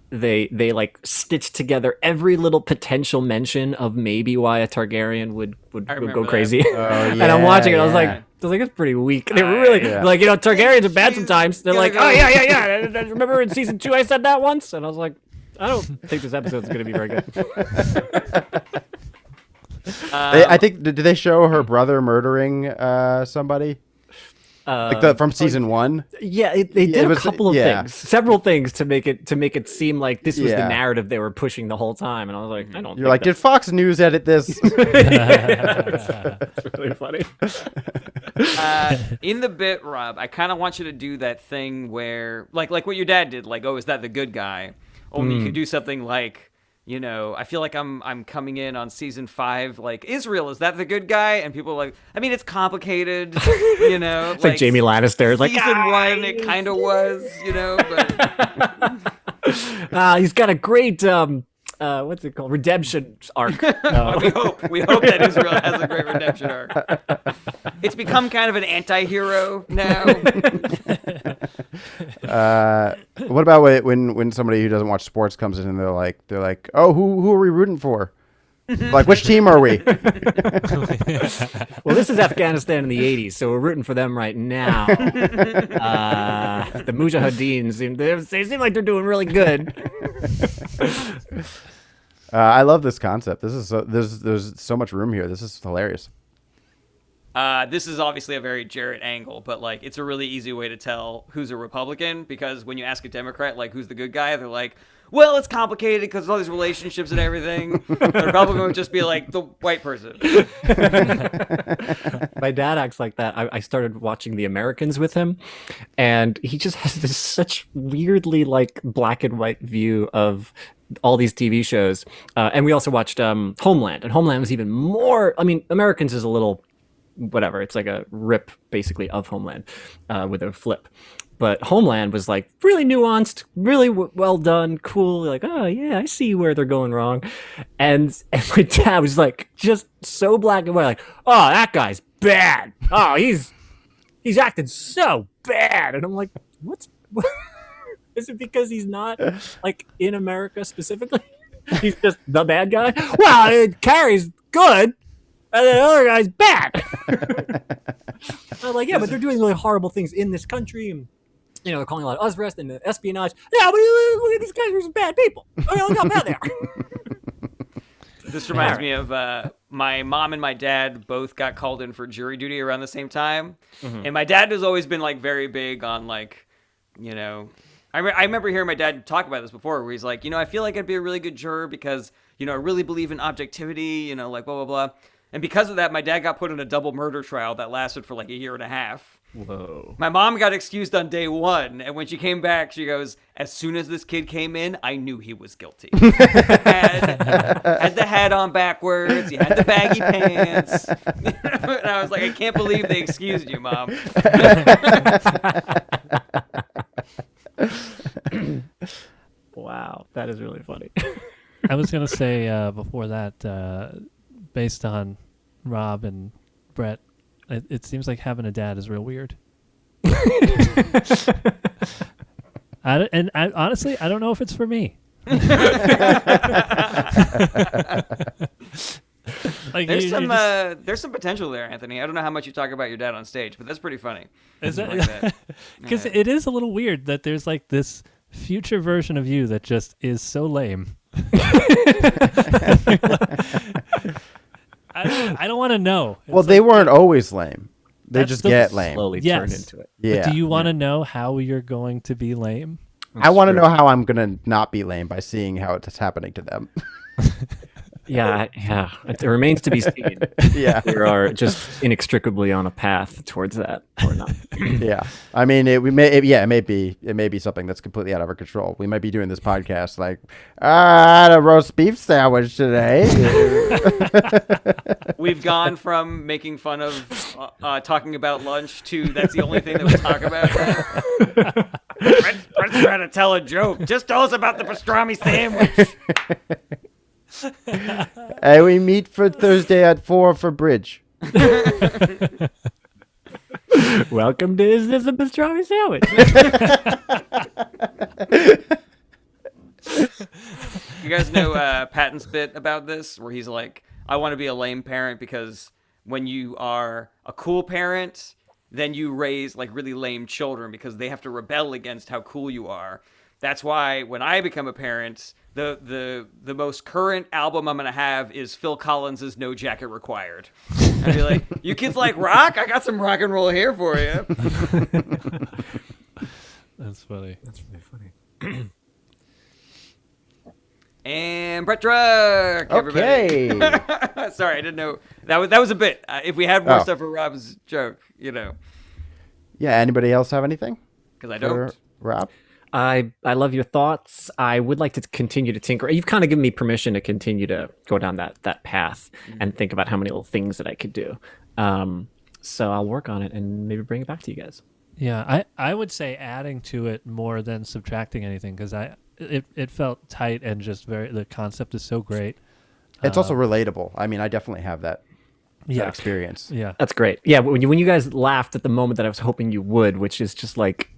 they like stitched together every little potential mention of maybe why a Targaryen would go crazy. And I'm watching it, I was like, it's pretty weak. They were really like, Targaryens are bad sometimes. They're like, oh yeah. Remember in season 2 I said that once, and I was like, I don't think this episode's going to be very good. I think did they show her brother murdering somebody? Like from season 1? Yeah, they did a couple of things, several things to make it seem like this was the narrative they were pushing the whole time, and I was like, I don't. You're like, did Fox News edit this? That's really funny. In the bit, Rob, I kind of want you to do that thing where, like what your dad did, like, oh, is that the good guy? Only you could do something like, I feel like I'm coming in on season 5, like, Israel, is that the good guy? And people are like, I mean, it's complicated, It's like Jamie Lannister. Like, season 1, it kind of was, but... he's got a great, what's it called? Redemption arc. We hope that Israel has a great redemption arc. It's become kind of an anti-hero now. What about when somebody who doesn't watch sports comes in and they're like, oh, who are we rooting for? Like, which team are we? Well, this is Afghanistan in the 80s, so we're rooting for them right now. The Mujahideen seem like they're doing really good. I love this concept. This is there's so much room here. This is hilarious. This is obviously a very Jarrett angle, but like it's a really easy way to tell who's a Republican, because when you ask a Democrat like who's the good guy, they're like, well, it's complicated because of all these relationships and everything. The Republican would just be like the white person. My dad acts like that. I started watching The Americans with him, and he just has this such weirdly like black and white view of all these TV shows. And we also watched Homeland, and Homeland was even more. I mean, Americans is a little whatever. It's like a rip basically of Homeland with a flip. But Homeland was like really nuanced, really well done, cool. Like, oh yeah, I see where they're going wrong. And my dad was like just so black and white, like, oh, that guy's bad. Oh, he's acting so bad. And I'm like, what? Is it because he's not like in America specifically? He's just the bad guy? Well, Carrie's good. And the other guy's bad. I'm like, yeah, but they're doing really horrible things in this country. And, they're calling a lot of Uzrest and espionage. Yeah, but look at these guys are some bad people. Look how bad they are. This reminds me of my mom and my dad both got called in for jury duty around the same time. Mm-hmm. And my dad has always been like very big on like, I remember hearing my dad talk about this before, where he's like, I feel like I'd be a really good juror because, I really believe in objectivity, like blah, blah, blah. And because of that, my dad got put in a double murder trial that lasted for like a year and a half. Whoa. My mom got excused on day 1, and when she came back, she goes, "As soon as this kid came in, I knew he was guilty. had the hat on backwards, he had the baggy pants." And I was like, "I can't believe they excused you, Mom." Wow, that is really funny. I was gonna say before that, based on Rob and Brett, it seems like having a dad is real weird. Honestly, I don't know if it's for me. Like there's some potential there, Anthony. I don't know how much you talk about your dad on stage, but that's pretty funny. Is Something that like that. because it is a little weird that there's like this future version of you that just is so lame. I don't want to know. Well, they weren't always lame. They That's just the get lame. Slowly Yes. turned into it. Yeah. But do you want to know how you're going to be lame? I want to know how I'm gonna not be lame by seeing how it's happening to them. Yeah. It remains to be seen. Yeah. We are just inextricably on a path towards that, or not. Yeah. I mean, it may be something that's completely out of our control. We might be doing this podcast like, I had a roast beef sandwich today. We've gone from making fun of talking about lunch to that's the only thing that we talk about now. Brett's trying to tell a joke. Just tell us about the pastrami sandwich. Hey, we meet for Thursday at 4 for bridge. Welcome to Is This a Pastrami Sandwich? You guys know Patton's bit about this, where he's like, "I want to be a lame parent because when you are a cool parent, then you raise like really lame children because they have to rebel against how cool you are. That's why when I become a parent, the most current album I'm gonna have is Phil Collins's "No Jacket Required." I'd be like, "You kids like rock? I got some rock and roll here for you." That's funny. That's really funny. And Brett Druck, everybody. Okay. Sorry, I didn't know that was a bit. If we had more Oh. stuff for Rob's joke, Yeah. Anybody else have anything? because I For don't. Rob? I love your thoughts. I would like to continue to tinker. You've kind of given me permission to continue to go down that path and think about how many little things that I could do. So I'll work on it and maybe bring it back to you guys. Yeah, I would say adding to it more than subtracting anything because it felt tight and just the concept is so great. It's also relatable. I mean, I definitely have that experience. Yeah. That's great. Yeah, when you guys laughed at the moment that I was hoping you would, which is just like,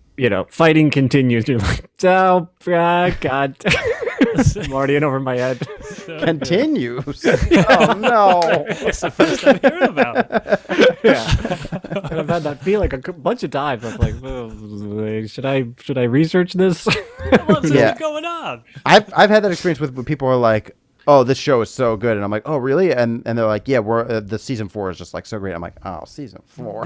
fighting continues. You're like, oh, God. I'm already in over my head. Continues. Oh, no. It's the first I'm hearing about it. Yeah. And I've had that feeling a bunch of times. I'm like, oh, should I research this? What's Yeah. going on? I've had that experience with when people are like, "Oh, this show is so good," and I'm like, "Oh, really?" And they're like, "Yeah, we're the season 4 is just like so great." I'm like, "Oh, season 4."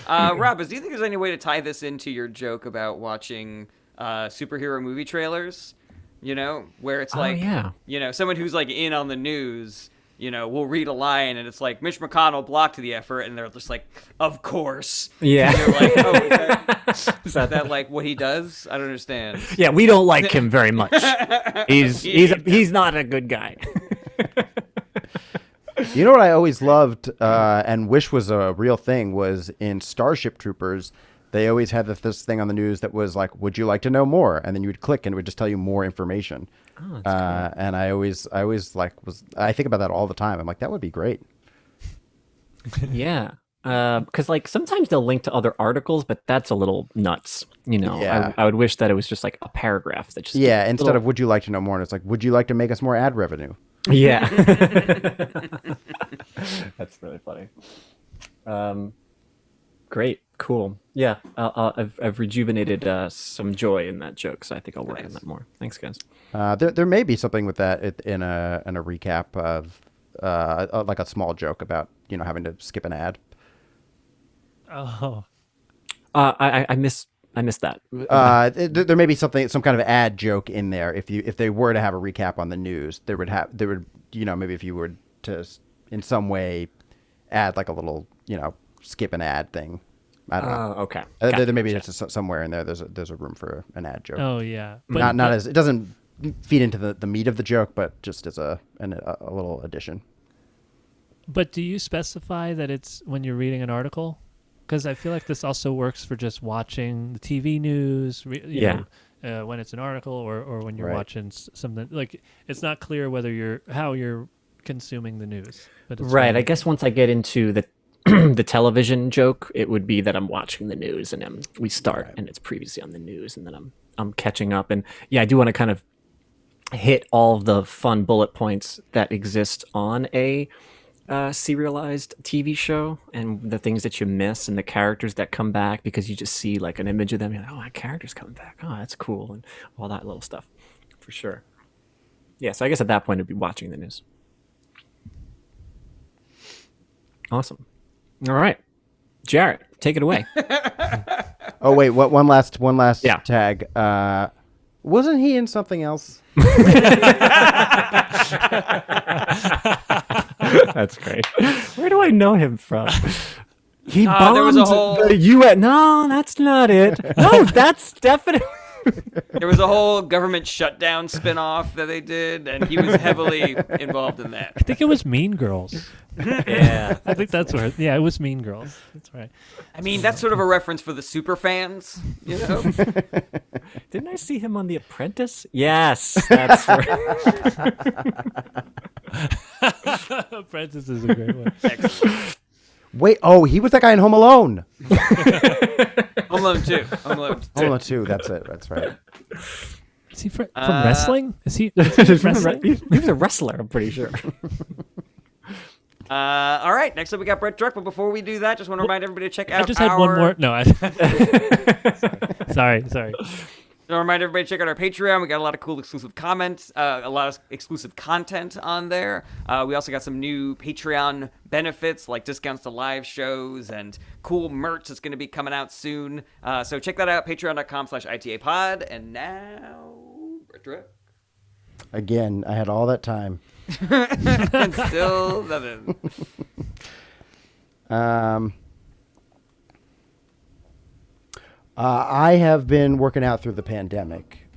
Rob, do you think there's any way to tie this into your joke about watching superhero movie trailers? Where it's like, yeah. Someone who's like in on the news, will read a line and it's like Mitch McConnell blocked the effort, and they're just like, "Of course." Yeah. And you're like, "Oh, is that like what he does? I don't understand." Yeah, we don't like him very much. He's not a good guy. You know what I always loved and wish was a real thing was in Starship Troopers. They always had this thing on the news that was like, "Would you like to know more?" And then you would click and it would just tell you more information. Oh, that's And I always I think about that all the time. I'm like, that would be great. Yeah. Because like sometimes they'll link to other articles, but that's a little nuts. Yeah. I would wish that it was just like a paragraph that just Instead of "Would you like to know more?" and it's like, "Would you like to make us more ad revenue?" Yeah. That's really funny. Great, cool. Yeah, I've rejuvenated some joy in that joke, so I think I'll work on that more. Thanks, guys. There may be something with that in a recap of like a small joke about having to skip an ad. Oh, I I missed that. There may be some kind of ad joke in there. If they were to have a recap on the news, maybe if you were to in some way add like a little skip an ad thing. I don't know. Okay. There maybe it's somewhere in there. There's a room for an ad joke. Oh yeah, Not as it doesn't feed into the meat of the joke, but just as a little addition. But do you specify that it's when you're reading an article? Because I feel like this also works for just watching the TV news. When it's an article or when you're watching something, like it's not clear how you're consuming the news. But it's right. I guess once I get into the the television joke, it would be that I'm watching the news and we start and it's previously on the news and then I'm catching up. And yeah, I do want to kind of hit all of the fun bullet points that exist on a serialized TV show and the things that you miss and the characters that come back because you just see like an image of them. You're like, oh, that character's coming back. Oh, that's cool. And all that little stuff for sure. Yeah. So I guess at that point it'd be watching the news. Awesome. All right. Jarrett, take it away. Oh, wait. What? One last Yeah. tag. Wasn't he in something else? That's great. Where do I know him from? He there was a whole- bombed the UN. No, that's not it. No, that's definitely. There was a whole government shutdown spin-off that they did, and he was heavily involved in that. I think it was Mean Girls. Yeah. I think that's where. Yeah, it was Mean Girls. That's right. I mean, that's sort of a reference for the super fans, you know? Didn't I see him on The Apprentice? Yes, that's right. Apprentice is a great one. Excellent. Wait. Oh, he was that guy in Home Alone. Home Alone 2. Home Alone 2. Home Alone 2. That's it. That's right. Is he from wrestling? Is he wrestling? He was a wrestler, I'm pretty sure. All right, next up we got Brett Druck, but before we do that, just want to remind everybody to check out I just had one more. No, sorry. I remind everybody to check out our Patreon. We got a lot of cool exclusive comments, a lot of exclusive content on there. We also got some new Patreon benefits like discounts to live shows and cool merch that's going to be coming out soon. So check that out, patreon.com/ITApod. And now, Brett Druck. Again, I had all that time. And still nothing. I have been working out through the pandemic,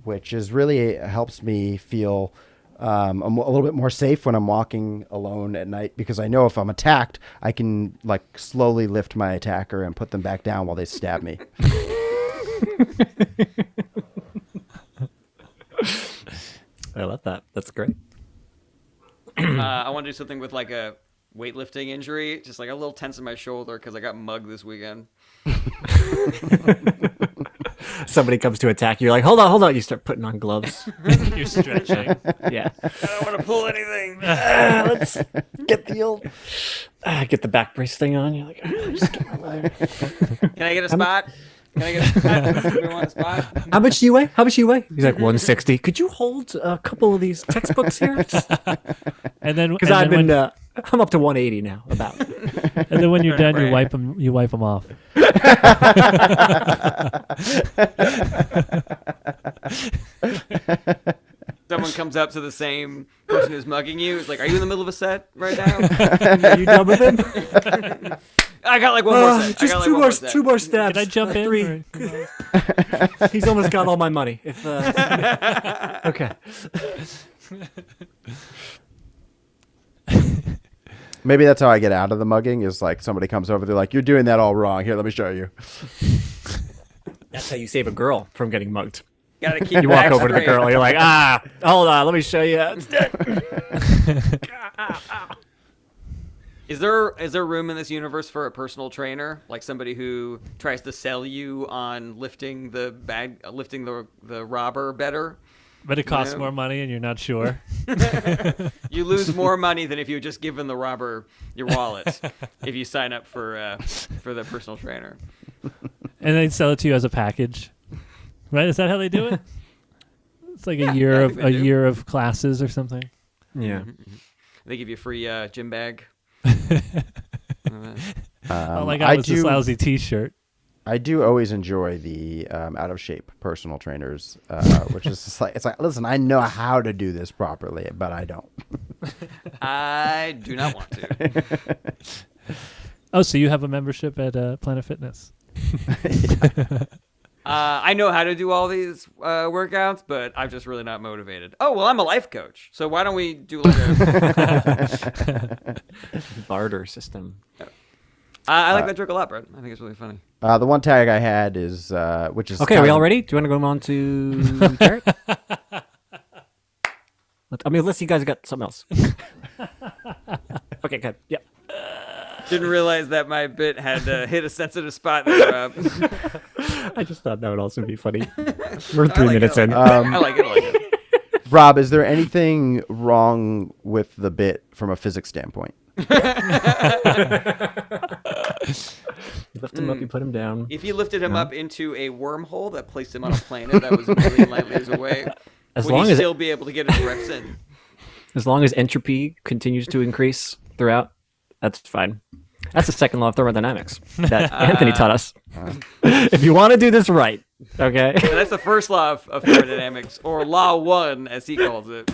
which is really helps me feel a little bit more safe when I'm walking alone at night, because I know if I'm attacked, I can like slowly lift my attacker and put them back down while they stab me. I love that. That's great. I want to do something with like a weightlifting injury, just like a little tense in my shoulder because I got mugged this weekend. Somebody comes to attack you, you're like, hold on. You start putting on gloves. You're stretching. Yeah. I don't want to pull anything. Let's get the old, get the back brace thing on. You're like, just get my leg. Can I get a spot? Can I get a spot? Anybody want a spot? How much do you weigh? He's like 160. Could you hold a couple of these textbooks here? And then Because I'm up to 180 now. About. and then when you're done, you wipe them off. Someone comes up to the same person who's mugging you. It's like, are you in the middle of a set right now? Are you done with him? I got like one more set. Just two more stabs. Can I jump in? Three. He's almost got all my money. Okay. Maybe that's how I get out of the mugging, is like somebody comes over, they're like, you're doing that all wrong. Here, let me show you. That's how you save a girl from getting mugged. Gotta keep You walk back over to the straight. girl, you're like, hold on, let me show you. Is there room in this universe for a personal trainer, like somebody who tries to sell you on lifting the robber better? But it costs Yeah. more money, and you're not sure. You lose more money than if you had just given the robber your wallet if you sign up for the personal trainer. And they sell it to you as a package, right? Is that how they do it? It's like a year I of think they do. year of classes or something. Yeah. They give you a free gym bag. All I got was this lousy T-shirt. I do always enjoy the out of shape personal trainers, which is just like, it's like, listen, I know how to do this properly, but I don't. I do not want to. Oh, so you have a membership at Planet Fitness? I know how to do all these workouts, but I'm just really not motivated. Oh, well, I'm a life coach, so why don't we do like a... Barter System. I like that joke a lot, Brett. I think it's really funny. The one tag I had is, which is Okay, are we all ready? Do you want to go on to Jared? Unless you guys got something else. Okay, good. Yeah. Didn't realize that my bit had hit a sensitive spot there, Rob. I just thought that would also be funny. We're 3 like minutes it. in. I like it. Rob, is there anything wrong with the bit from a physics standpoint? You lift him up, you put him down. If you lifted him up into a wormhole that placed him on a planet that was a million light years away, would he still be able to get his reps in? As long as entropy continues to increase throughout, that's fine. That's the second law of thermodynamics that Anthony taught us. If you want to do this right, okay? And that's the first law of thermodynamics, or Law 1, as he calls it.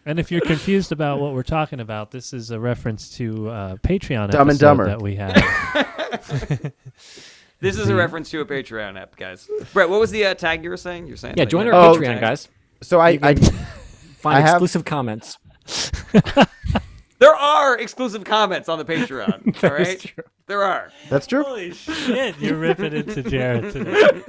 And if you're confused about what we're talking about, this is a reference to Patreon Dumb and episode Dumber that we have. This is a reference to a Patreon app, guys. Brett, what was the tag you were saying? You're saying Yeah, like, join you our know, Patreon, tag. guys. So I Find I have- exclusive comments. There are exclusive comments on the Patreon, all right? true. There are. that's true. Holy shit, you're ripping into Jared today.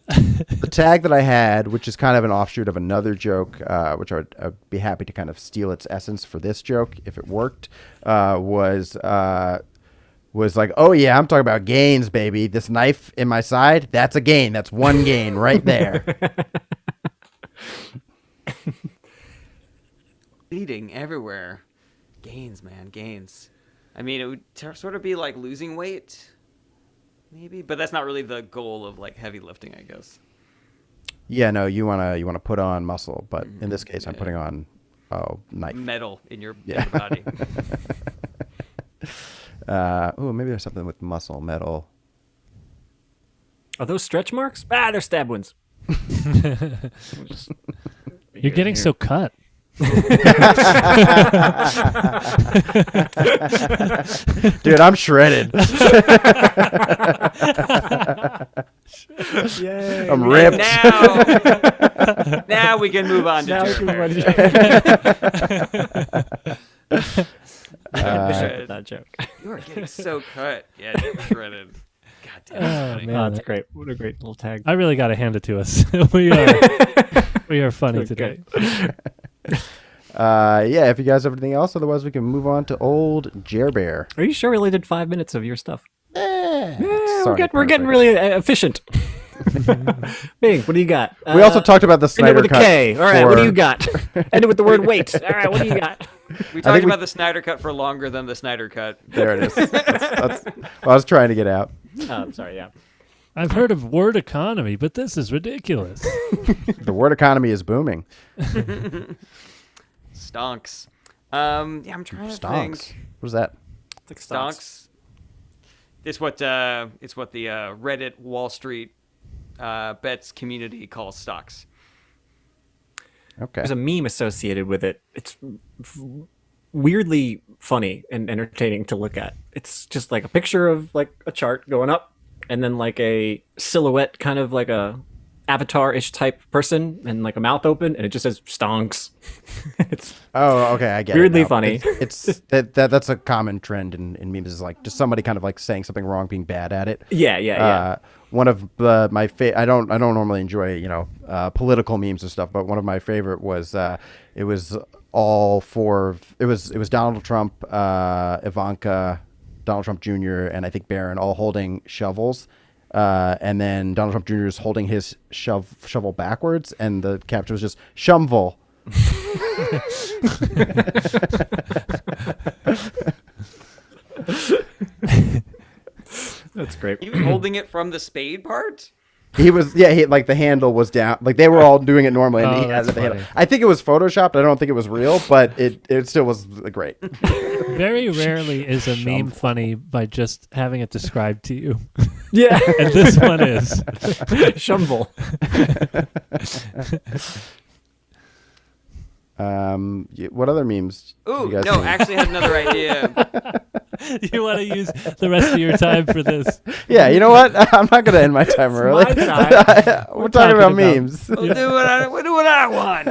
The tag that I had, which is kind of an offshoot of another joke, which I'd be happy to kind of steal its essence for this joke if it worked, was like, oh yeah, I'm talking about gains, baby. This knife in my side, that's a gain. That's one gain right there. Bleeding everywhere. Gains, man, gains. I mean, it would sort of be like losing weight, maybe, but that's not really the goal of like heavy lifting, I guess. Yeah, no, you wanna put on muscle, but in this case, I'm putting on knife. Metal in your body. Maybe there's something with muscle, metal. Are those stretch marks? Ah, they're stab wounds. You're getting so cut. Dude, I'm shredded. Yay. I'm ripped. Now we can move on to Now we Jared. that joke. You are getting so cut. Yeah, you're shredded. God damn, that's funny. Man, Oh, that's great. What a great little tag. I really got to hand it to us. We are funny today. Yeah, if you guys have anything else, otherwise we can move on to old Jer Bear. Are you sure we only did 5 minutes of your stuff? We're getting perfect. really efficient. Bing, what do you got? We also talked about the End it Snyder with a Cut. K. All right, what do for- you got? End it with the word wait. All right, what do you got? We talked about the Snyder Cut for longer than the Snyder Cut. There it is. That's what I was trying to get out. Oh, I'm sorry, yeah. I've heard of word economy, but this is ridiculous. The word economy is booming. Stonks. Yeah, I'm trying to think. Stonks. What is that? It's like stocks. Stonks. It's what the Reddit Wall Street bets community calls stocks. Okay. There's a meme associated with it. It's weirdly funny and entertaining to look at. It's just like a picture of like a chart going up and then like a silhouette, kind of like a avatar-ish type person and like a mouth open, and it just says stonks. It's Oh, okay, I get weirdly it now. funny. It's that's a common trend in memes, is like just somebody kind of like saying something wrong, being bad at it. yeah. One of my I don't normally enjoy political memes and stuff, but one of my favorite was it was Donald Trump, Ivanka, Donald Trump Jr. and I think Barron all holding shovels. And then Donald Trump Jr. is holding his shovel backwards, and the caption was just "Shumvel." That's great. You holding it from the spade part? He was, yeah, like the handle was down. Like they were all doing it normally, and Oh, he had that's the handle. funny. I think it was photoshopped. I don't think it was real, but it still was great. Very rarely is a meme funny by just having it described to you. Yeah. And this one is. Shumble. What other memes? Ooh, you guys no, seen? actually had another idea. You want to use the rest of your time for this? Yeah, you know what? I'm not gonna end my time early. my time. We're talking about memes. We'll do what I want.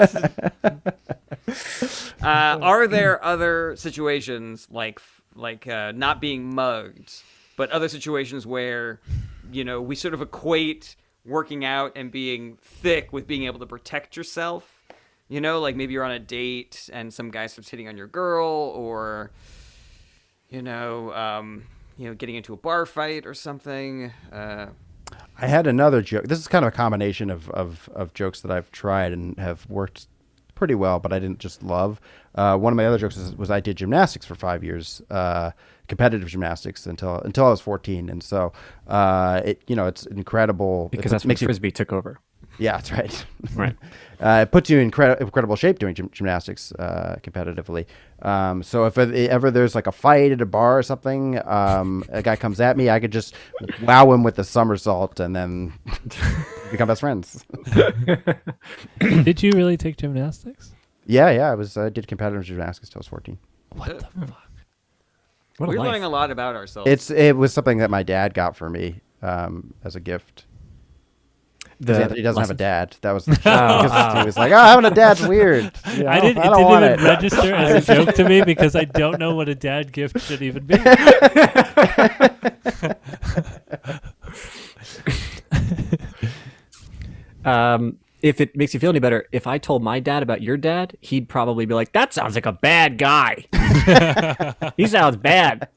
Are there other situations like not being mugged, but other situations where, we sort of equate working out and being thick with being able to protect yourself? Like maybe you're on a date and some guy starts hitting on your girl, or getting into a bar fight or something. I had another joke. This is kind of a combination of jokes that I've tried and have worked pretty well, but I didn't just love. One of my other jokes was I did gymnastics for 5 years, competitive gymnastics until I was 14, and so it's incredible Because it that's when makes you. Frisbee took over. Yeah, that's right. Right. It puts you in incredible shape doing gymnastics competitively. So if ever there's like a fight at a bar or something, a guy comes at me, I could just wow him with a somersault and then become best friends. Did you really take gymnastics? Yeah. I did competitive gymnastics till I was 14. What the fuck? What a We're life. learning a lot about ourselves. It was something that my dad got for me as a gift. Because Anthony doesn't have a dad. That was because he was like, having a dad's weird. You know, It don't didn't want even it. register as a joke to me because I don't know what a dad gift should even be. If it makes you feel any better, if I told my dad about your dad, he'd probably be like, "That sounds like a bad guy. He sounds bad."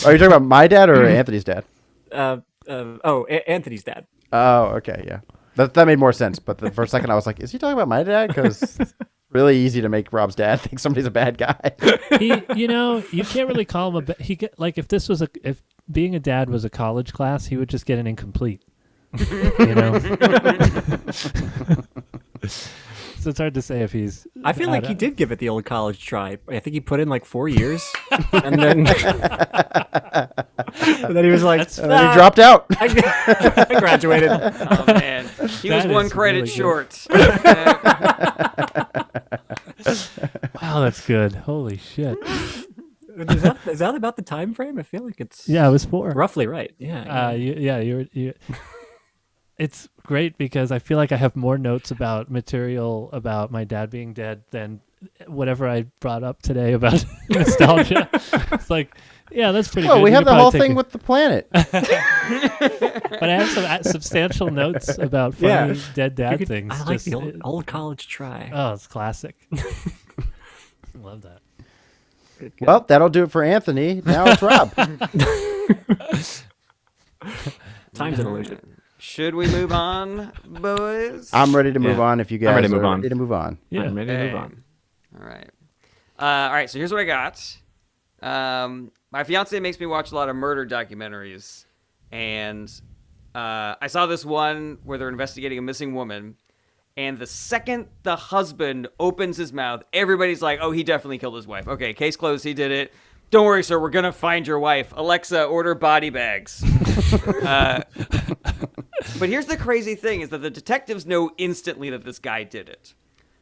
Are you talking about my dad or Anthony's dad? Anthony's dad. Oh, okay, yeah. That made more sense. But for a second, I was like, is he talking about my dad? Because it's really easy to make Rob's dad think somebody's a bad guy. You can't really call him if being a dad was a college class, he would just get an incomplete. So it's hard to say if he's. I feel like he did give it the old college try. I think he put in like 4 years, and then he was like, And then he dropped out. I graduated. Oh man, he was That one is credit really good. short. Wow, that's good. Holy shit. Is that about the time frame? I feel like it's Yeah, it was 4. roughly right. Yeah. You. It's great because I feel like I have more notes about material about my dad being dead than whatever I brought up today about nostalgia. It's like, yeah, that's pretty good. Well, we You have could the probably whole take thing it. with the planet. But I have some substantial notes about funny dead dad things. I like Just- the old college try. Oh, it's classic. Love that. Well, that'll do it for Anthony. Now it's Rob. Time's an illusion. Should we move on, boys? I'm ready to move Yeah. on if you guys ready to move are on. ready to move on. Yeah. I'm ready to move on. All right. All right. So here's what I got. My fiance makes me watch a lot of murder documentaries, and I saw this one where they're investigating a missing woman, and the second the husband opens his mouth, everybody's like, "Oh, he definitely killed his wife." Okay, case closed. He did it. Don't worry, sir. We're gonna find your wife. Alexa, order body bags. But here's the crazy thing: is that the detectives know instantly that this guy did it.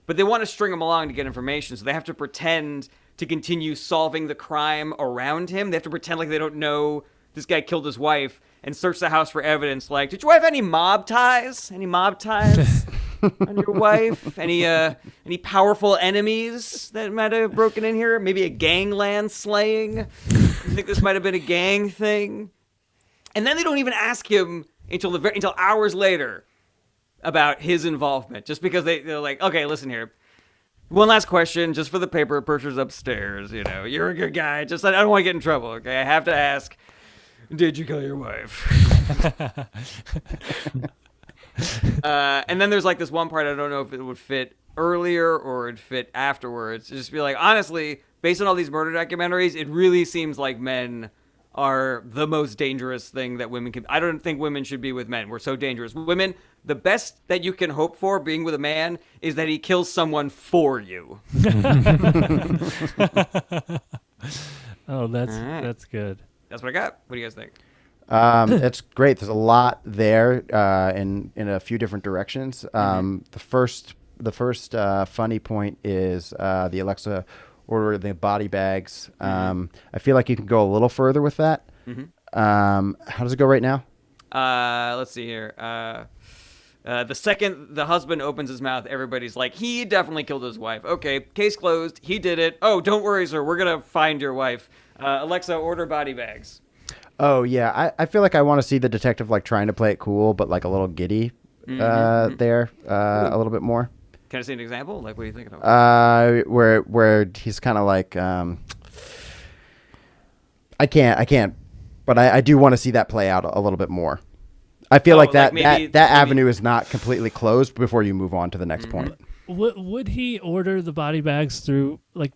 But they want to string him along to get information, so they have to pretend to continue solving the crime around him. They have to pretend like they don't know this guy killed his wife and search the house for evidence. Like, did your wife have any mob ties? Any mob ties on your wife? Any powerful enemies that might have broken in here? Maybe a gangland slaying? You think this might have been a gang thing? And then they don't even ask him until hours later about his involvement, just because they're like, okay, listen here. One last question, just for the paper pushers upstairs. You're a good guy. Just I don't want to get in trouble. Okay, I have to ask: did you kill your wife? And then there's like this one part. I don't know if it would fit earlier or it'd fit afterwards. Just be like, honestly, based on all these murder documentaries, it really seems like men are the most dangerous thing that women can. I don't think women should be with men. We're so dangerous. Women, the best that you can hope for being with a man is that he kills someone for you. Oh, that's All right. that's good. That's what I got. What do you guys think? It's great. There's a lot there in a few different directions. The first funny point is the Alexa order the body bags. I feel like you can go a little further with that. How does it go right now? Let's see here. The second the husband opens his mouth, everybody's like, he definitely killed his wife. Okay, case closed. He did it. Oh, don't worry, sir. We're going to find your wife. Alexa, order body bags. Oh yeah, I feel like I want to see the detective like trying to play it cool, but like a little giddy there a little bit more. Can I see an example? Like, what are you thinking of? Where he's kind of like I can't, but I do want to see that play out a little bit more. I feel like that avenue is not completely closed before you move on to the next point. Would he order the body bags through? Like,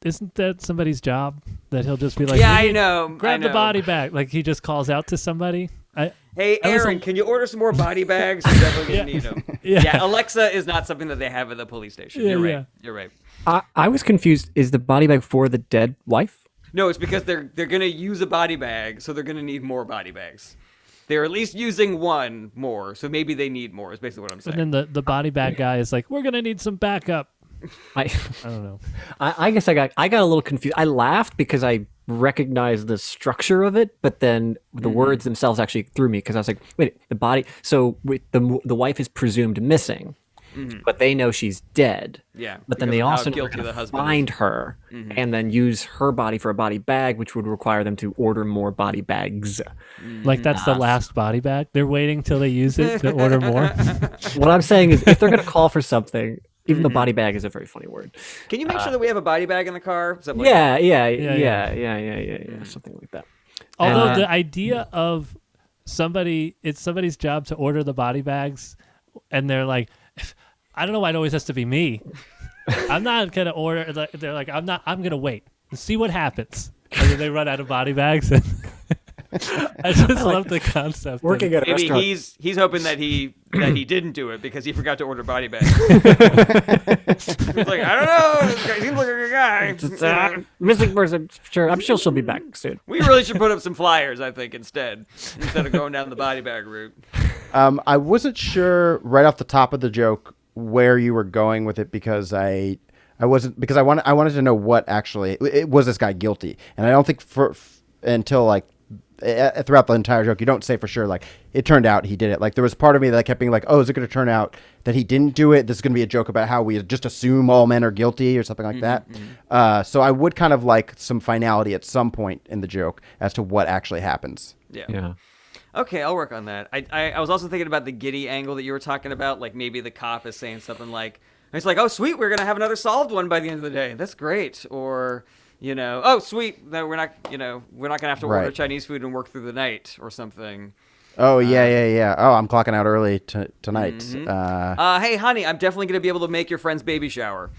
isn't that somebody's job? That he'll just be like, yeah, I know. Grab the body bag. Like he just calls out to somebody. Hey, Aaron, can you order some more body bags? You're definitely gonna need them. Yeah, Alexa is not something that they have at the police station. You're right. You're right. I was confused. Is the body bag for the dead wife? No, it's because they're gonna use a body bag, so they're gonna need more body bags. They're at least using one more, so maybe they need more. Is basically what I'm saying. And then the body bag guy is like, we're gonna need some backup. I don't know. I guess I got a little confused. I laughed because I recognized the structure of it, but then the words themselves actually threw me because I was like, wait, the body. So the wife is presumed missing, but they know she's dead. Yeah. But then they also know know the to find her and then use her body for a body bag, which would require them to order more body bags. Like that's the last body bag. They're waiting till they use it to order more. What I'm saying is, if they're going to call for something. Even though body bag is a very funny word. Can you make sure that we have a body bag in the car? Yeah, something like that. Although the idea of it's somebody's job to order the body bags, and they're like, I don't know why it always has to be me. I'm not gonna order. They're like, I'm gonna wait and see what happens. And then they run out of body bags. And I just love the concept. Working at a maybe restaurant. he's hoping that he didn't do it because he forgot to order body bags. He's like, I don't know. This guy seems like a good guy. Missing person. Sure, I'm sure she'll be back soon. We really should put up some flyers, I think, instead of going down the body bag route. I wasn't sure right off the top of the joke where you were going with it because I wasn't because I wanted to know what actually was this guy guilty, and I don't think until like throughout the entire joke you don't say for sure like it turned out he did it. Like there was part of me that kept being like, oh, is it going to turn out that he didn't do it? This is going to be a joke about how we just assume all men are guilty or something like that. So I would kind of like some finality at some point in the joke as to what actually happens. Yeah. Okay, I'll work on that. I was also thinking about the giddy angle that you were talking about. Like maybe the cop is saying something like, it's like, oh, sweet, we're going to have another solved one by the end of the day. That's great. Or, oh, sweet, no, we're not going to have to order Chinese food and work through the night or something. Oh, yeah. Oh, I'm clocking out early tonight. Hey, honey, I'm definitely going to be able to make your friend's baby shower.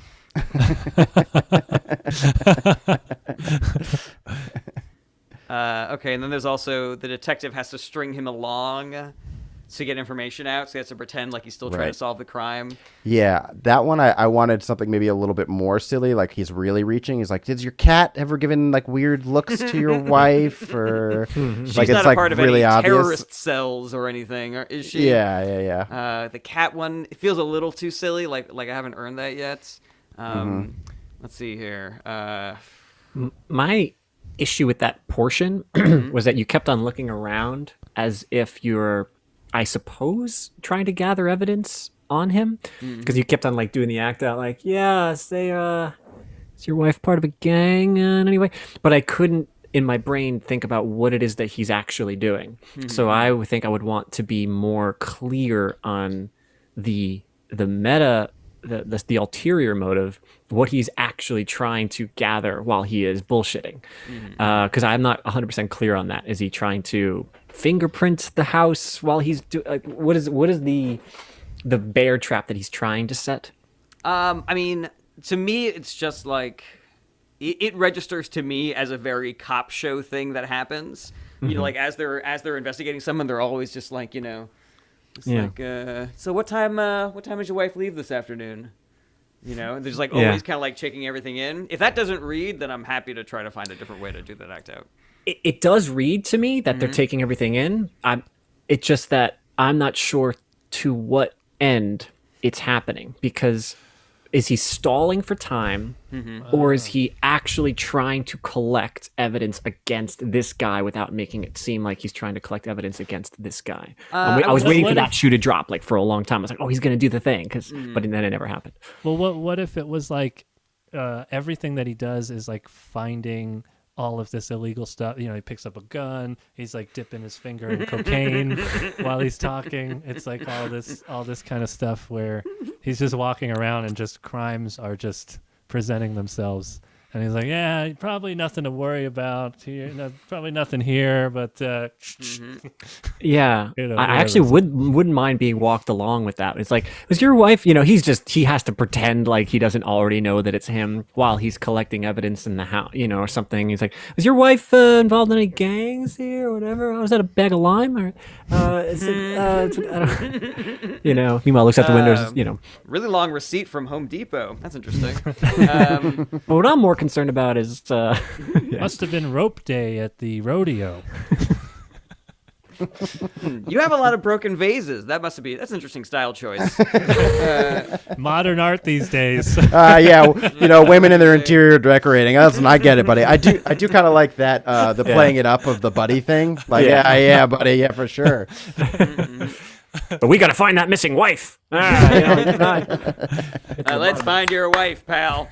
Okay, and then there's also the detective has to string him along to get information out, so he has to pretend like he's still trying to solve the crime. Yeah, that one I wanted something maybe a little bit more silly, like he's really reaching. He's like, "Did your cat ever given like weird looks to your wife?" Or She's like not it's a like part of really any obvious. terrorist cells or anything, or is she? Yeah. The cat one, it feels a little too silly. Like I haven't earned that yet. Let's see here. My issue with that portion was that you kept on looking around as if you're, I suppose, trying to gather evidence on him, because you kept on like doing the act out like, yeah, say, is your wife part of a gang in any way? But I couldn't in my brain think about what it is that he's actually doing. So I would think I would want to be more clear on the meta, the ulterior motive, what he's actually trying to gather while he is bullshitting. Because I'm not 100% clear on that. Is he trying to fingerprint the house while he's what is the bear trap that he's trying to set? I mean, to me, it's just like it registers to me as a very cop show thing that happens. You know, like as they're investigating someone, they're always just like, you know, it's like, so what time does your wife leave this afternoon? You know, and there's like always kind of like checking everything in. If that doesn't read, then I'm happy to try to find a different way to do that act out. It does read to me that they're taking everything in. It's just that I'm not sure to what end it's happening, because is he stalling for time, or is he actually trying to collect evidence against this guy without making it seem like he's trying to collect evidence against this guy? I was waiting for that shoe to drop like for a long time. I was like, oh, he's going to do the thing, but then it never happened. Well, what if it was like everything that he does is like finding all of this illegal stuff? You know, he picks up a gun, he's like dipping his finger in cocaine while he's talking. It's like all this kind of stuff where he's just walking around and just crimes are just presenting themselves. And he's like, yeah, probably nothing to worry about here. No, probably nothing here, but yeah, you know, I actually wouldn't mind being walked along with that. It's like, was your wife, you know, he has to pretend like he doesn't already know that it's him while he's collecting evidence in the house, you know, or something. He's like, was your wife involved in any gangs here or whatever? Was that a bag of lime? Or, is it, I don't, you know, meanwhile, looks out the windows, you know. Really long receipt from Home Depot. That's interesting. But what I'm more concerned about is must have been rope day at the rodeo. You have a lot of broken vases. That's an interesting style choice. Modern art these days. Yeah, you know, women in their interior decorating. Listen, I get it, buddy. I do kind of like that, the playing it up of the buddy thing. Like, yeah, buddy, yeah, for sure. But we got to find that missing wife. You know, let's find your wife, pal.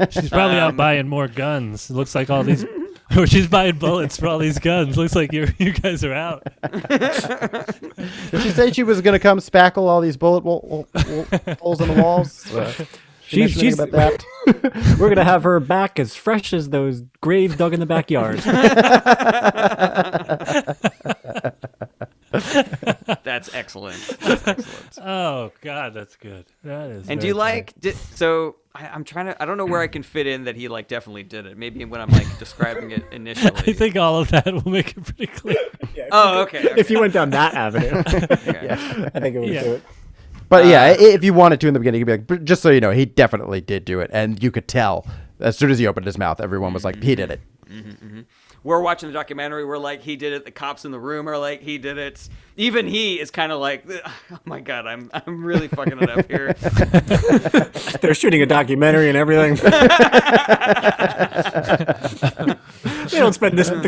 She's probably out buying more guns. It looks like all these. Or she's buying bullets for all these guns. Looks like you guys are out. Did she say she was going to come spackle all these bullet holes in the walls? She's about that. We're gonna have her back as fresh as those graves dug in the backyard. That's excellent. That's excellent. Oh God, that's good. That is. And do you like? I'm trying to. I don't know where I can fit in that he like definitely did it. Maybe when I'm like describing it initially. I think all of that will make it pretty clear. Okay. If you went down that avenue, Okay. I think it would do it. But yeah, if you wanted to in the beginning, you'd be like, just so you know, he definitely did do it. And you could tell as soon as he opened his mouth, everyone was like, he did it. We're watching the documentary. We're like, he did it. The cops in the room are like, he did it. Even he is kind of like, oh my God, I'm really fucking it up here. They're shooting a documentary and everything. The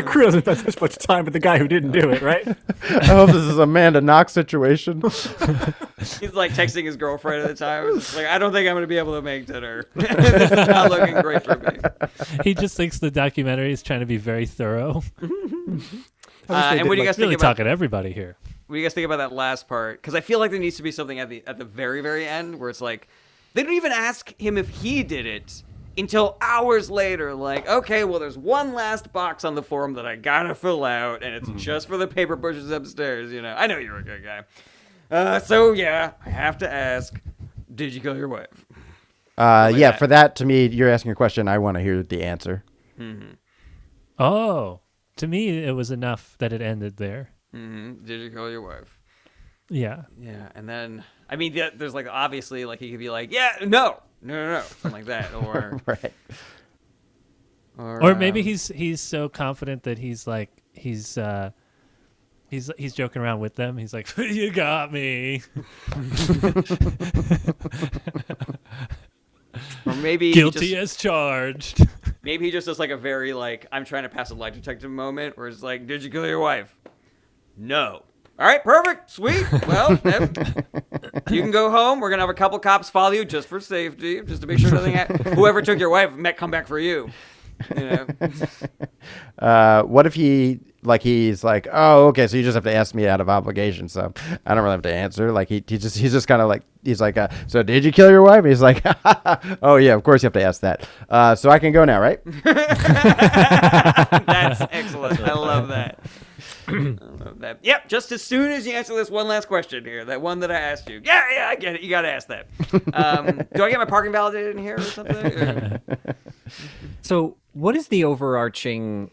crew doesn't spend this much time with the guy who didn't do it, right? I hope this is Amanda Knox situation. He's like texting his girlfriend at the time. It's like, I don't think I'm going to be able to make dinner. This is not looking great for me. He just thinks the documentary is trying to be very thorough. And what do you guys think really about? talking to everybody here. What do you guys think about that last part? Because I feel like there needs to be something at the very, very end where it's like, they don't even ask him if he did it until hours later. Like, okay, well, there's one last box on the form that I gotta fill out, and it's just for the paper pushes upstairs. You know, I know you're a good guy. So yeah, I have to ask, did you kill your wife? Yeah, for that, to me, you're asking a question. I want to hear the answer. Oh, to me, it was enough that it ended there. Did you kill your wife? Yeah. Yeah, and then I mean, there's like obviously like he could be like, yeah, no, something like that, or Right. or maybe he's so confident that he's joking around with them. He's like, you got me. or maybe Guilty as charged. Maybe he just does like a very like I'm trying to pass a lie detector moment where it's like, did you kill your wife? No. All right, perfect, sweet. Well, then, you can go home. We're gonna have a couple cops follow you just for safety, just to make sure nothing. Whoever took your wife might come back for you. You know. What if he's like, oh, okay, so you just have to ask me out of obligation, so I don't really have to answer. Like he's just kind of like, he's like, so did you kill your wife? He's like, oh yeah, of course you have to ask that. So I can go now, right? That's excellent. I love that. I love that. Yep. Just as soon as you answer this one last question here, that one that I asked you. Yeah, I get it. You got to ask that. Do I get my parking validated in here or something? So, what is the overarching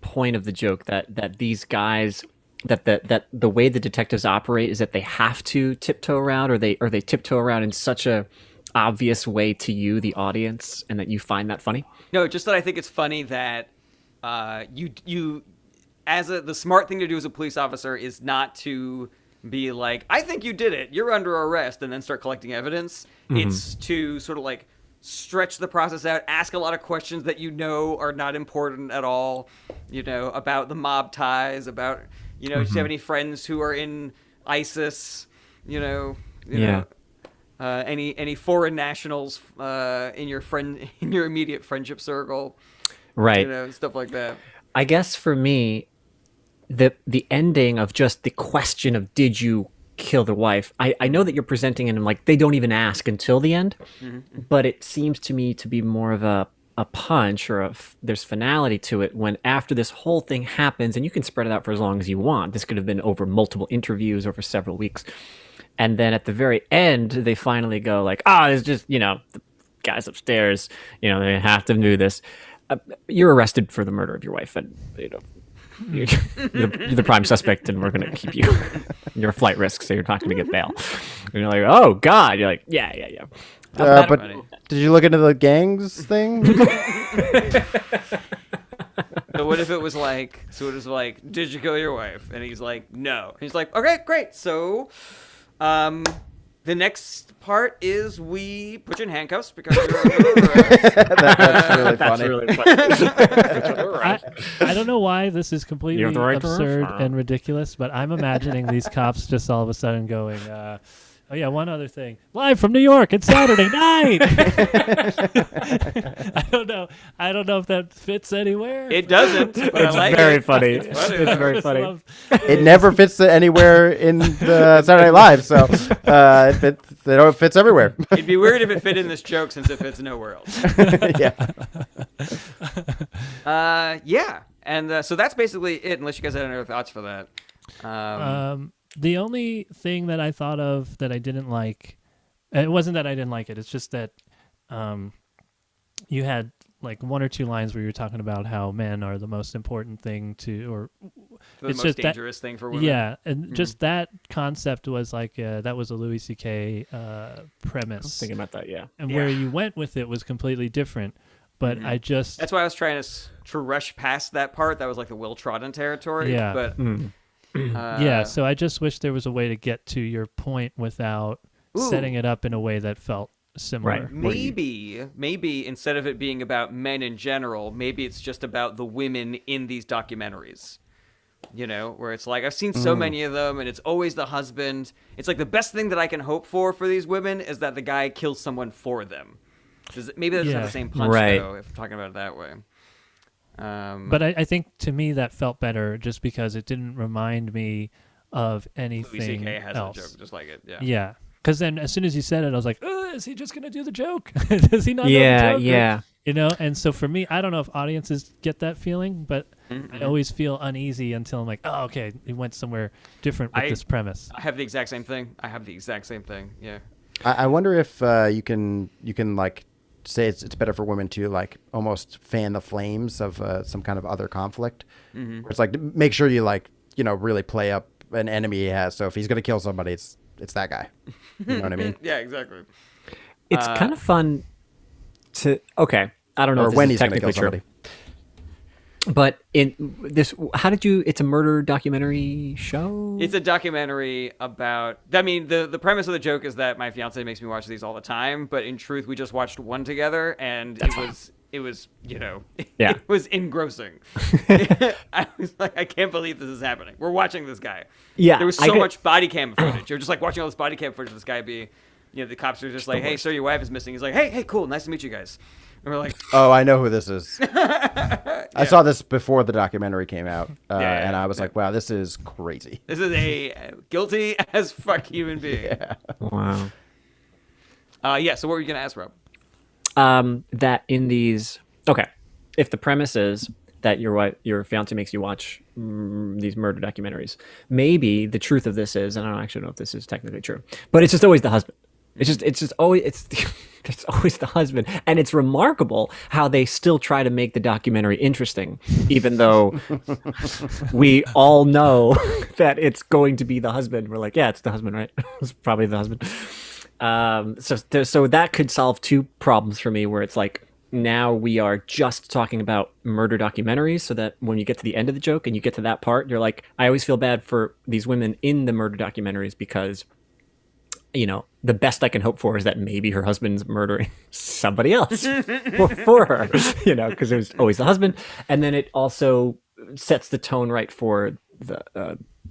point of the joke that these guys that the way the detectives operate is that they have to tiptoe around, or they tiptoe around in such a obvious way to you, the audience, and that you find that funny? No, just that I think it's funny that you the smart thing to do as a police officer is not to be like, I think you did it, you're under arrest, and then start collecting evidence. It's to sort of like stretch the process out, ask a lot of questions that you know are not important at all, about the mob ties, about, do you have any friends who are in ISIS, Yeah. any foreign nationals in your immediate friendship circle, Right. stuff like that. I guess for me, the ending of just the question of did you kill the wife, I know that you're presenting it in like they don't even ask until the end, but it seems to me to be more of a punch, or there's finality to it when after this whole thing happens, and you can spread it out for as long as you want. This could have been over multiple interviews over several weeks. And then at the very end, they finally go like, it's just, the guys upstairs, they have to do this. You're arrested for the murder of your wife, and, you're the prime suspect, and we're going to keep you. You're a flight risk, so you're not going to get bail. And you're like, oh, God. You're like, yeah. But did you look into the gangs thing? So what if it was like, did you kill your wife? And he's like, no. And he's like, okay, great. So, the next part is we put you in handcuffs because you're under arrest. That's really That's funny. really funny. I don't know why this is completely You have the right to absurd roof? and ridiculous, but I'm imagining these cops just all of a sudden going, oh yeah, one other thing. Live from New York, it's Saturday night. I don't know if that fits anywhere. It doesn't, but I It's like very it. funny. It's funny. It's very Just funny. love- It never fits anywhere in the Saturday Night Live, so it fits everywhere. It'd be weird if it fit in this joke since it fits nowhere else. Yeah. And so that's basically it, unless you guys had any other thoughts for that. The only thing that I thought of that I didn't like, it wasn't that I didn't like it. It's just that you had like one or two lines where you were talking about how men are the most important thing The it's most just that- dangerous thing for women. Yeah, and just that concept was like that was a Louis C.K. Premise. I was thinking about that, yeah. And Yeah. where you went with it was completely different. But I just That's why I was trying to rush past that part. That was like the Will Trodden territory. Yeah. But yeah. So I just wish there was a way to get to your point without Ooh. setting it up in a way that felt similar. Right. maybe instead of it being about men in general, maybe it's just about the women in these documentaries. Where it's like, I've seen so many of them, and it's always the husband. It's like the best thing that I can hope for these women is that the guy kills someone for them. Maybe that's not Yeah. the same punch, Right. though, if we're talking about it that way. But I think to me that felt better just because it didn't remind me of Louis anything C.K. has else. a joke just like it. Yeah. Yeah. Because then as soon as you said it, I was like, is he just going to do the joke? Does he not know the Yeah, joke? yeah. And so for me, I don't know if audiences get that feeling, but I always feel uneasy until I'm like, oh, okay, he went somewhere different with this premise. I have the exact same thing. Yeah. I wonder if you can like say it's better for women to like almost fan the flames of some kind of other conflict. Where it's like, make sure you like really play up an enemy he has. So if he's gonna kill somebody, it's that guy. You know what I mean? Yeah, exactly. It's kind of fun to I don't know Or if this when is he's gonna technically kill true. somebody. But in this, it's a murder documentary show? It's a documentary about. I mean, the premise of the joke is that my fiance makes me watch these all the time, but in truth, we just watched one together, and it was Yeah. it was engrossing. I was like, I can't believe this is happening. We're watching this guy. Yeah, there was I so get- much body cam footage. You're just like watching all this body cam footage of this guy be. The cops are just like, hey, sir, your wife is missing. He's like, hey, cool, nice to meet you guys. And we're like, Oh, I know who this is. I saw this before the documentary came out, yeah, and I was like, wow, this is crazy. this is a guilty as fuck human being. Wow. So what were you gonna ask, Rob? That in these, if the premise is that your fiance makes you watch these murder documentaries, maybe the truth of this is, and I don't actually know if this is technically true, but it's just always the husband. It's just always it's always the husband, and it's remarkable how they still try to make the documentary interesting, even though we all know that it's going to be the husband. We're like, yeah, it's the husband, right? It's probably the husband. So that could solve two problems for me, where it's like now we are just talking about murder documentaries, so that when you get to the end of the joke and you get to that part, you're like, I always feel bad for these women in the murder documentaries because, you know, the best I can hope for is that maybe her husband's murdering somebody else for her, you know, because it was always the husband. And then it also sets the tone right for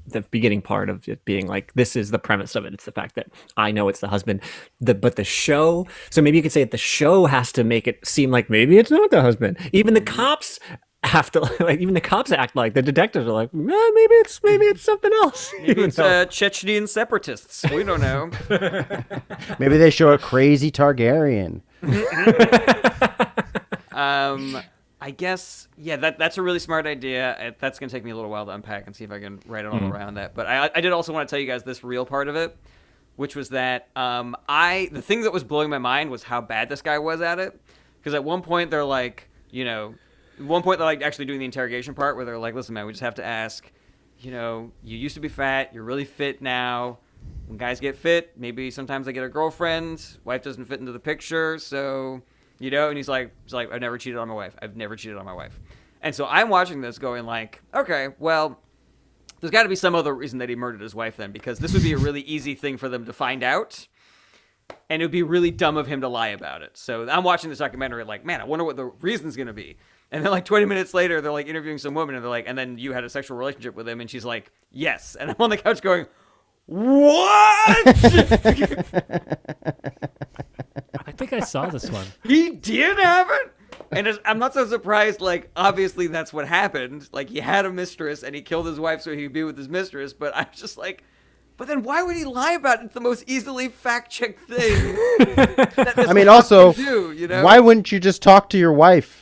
the beginning part of it being like, this is the premise of it. It's the fact that I know it's the husband, but the show. So maybe you could say that the show has to make it seem like maybe it's not the husband. Even the cops have to like. Even the cops act like the detectives are like, eh, maybe it's something else. Maybe it's Chechnyan separatists. We don't know. Maybe they show a crazy Targaryen. I guess, yeah, that's a really smart idea. That's going to take me a little while to unpack and see if I can write it all around that. But I did also want to tell you guys this real part of it, which was that the thing that was blowing my mind was how bad this guy was at it. Because at one point they're like, you know, at one point they're like actually doing the interrogation part where they're like, listen, man, we just have to ask, you know, you used to be fat, you're really fit now. When guys get fit, maybe sometimes they get a girlfriend. Wife doesn't fit into the picture, so... You know, and he's like, I've never cheated on my wife. I've never cheated on my wife. And so I'm watching this going like, okay, well, there's got to be some other reason that he murdered his wife then, because this would be a really easy thing for them to find out. And it would be really dumb of him to lie about it. So I'm watching this documentary like, man, I wonder what the reason's going to be. And then like 20 minutes later, they're like interviewing some woman and they're like, and then you had a sexual relationship with him. And she's like, yes. And I'm on the couch going, what? I think I saw this one. He did have it? And I'm not so surprised, like, obviously that's what happened. Like, he had a mistress, and he killed his wife so he could be with his mistress, but I'm just like, but then why would he lie about it? It's the most easily fact-checked thing. I mean, also, do, you know? why wouldn't you just talk to your wife?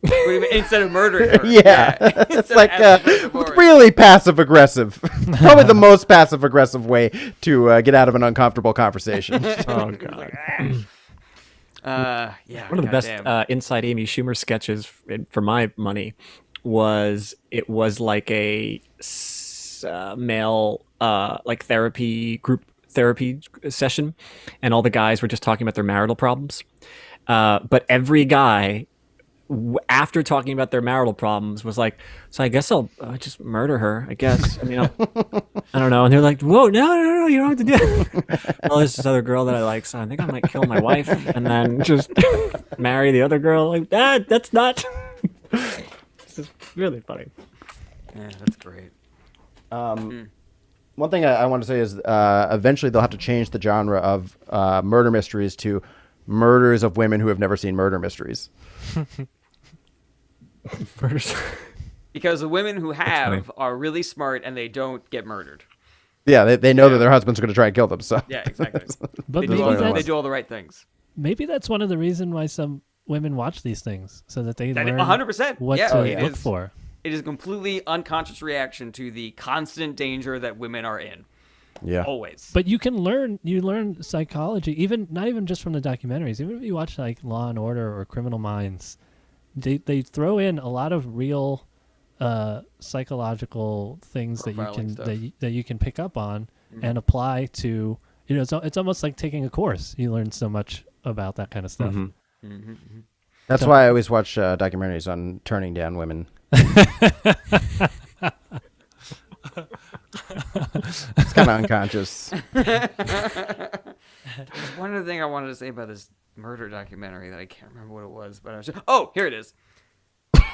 What do you mean? Instead of murdering her. Yeah. It's Instead like of asking her for it. really passive-aggressive. Probably the most passive-aggressive way to get out of an uncomfortable conversation. Oh god. Yeah. One of the best Inside Amy Schumer sketches, for my money, was like a male like group therapy session, and all the guys were just talking about their marital problems. But every guy, after talking about their marital problems, was like, so I guess I'll just murder her, I guess. I mean, I don't know. And they're like, whoa, no, you don't have to do it. Well, there's this other girl that I like, so I think I might kill my wife and then just marry the other girl. Like, that's not... This is really funny. Yeah, that's great. One thing I want to say is eventually they'll have to change the genre of murder mysteries to murders of women who have never seen murder mysteries. Because the women who funny. have are really smart and they don't get murdered. Yeah, they know that their husband's going to try and kill them. So Yeah, exactly. But They maybe do all the right things. maybe that's one of the reasons why some women watch these things, so that they learn 100%. what Yeah, to it look is. for. It is a completely unconscious reaction to the constant danger that women are in. yeah. Always. But you learn psychology, not even just from the documentaries. Even if you watch like Law and Order or Criminal Minds, they throw in a lot of real psychological things that you can pick up on and apply to. You know, it's almost like taking a course. You learn so much about that kind of stuff. That's why I always watch documentaries on turning down women. It's kind of unconscious. There's one other thing I wanted to say about this murder documentary that I can't remember what it was, but I was just... Oh, here it is.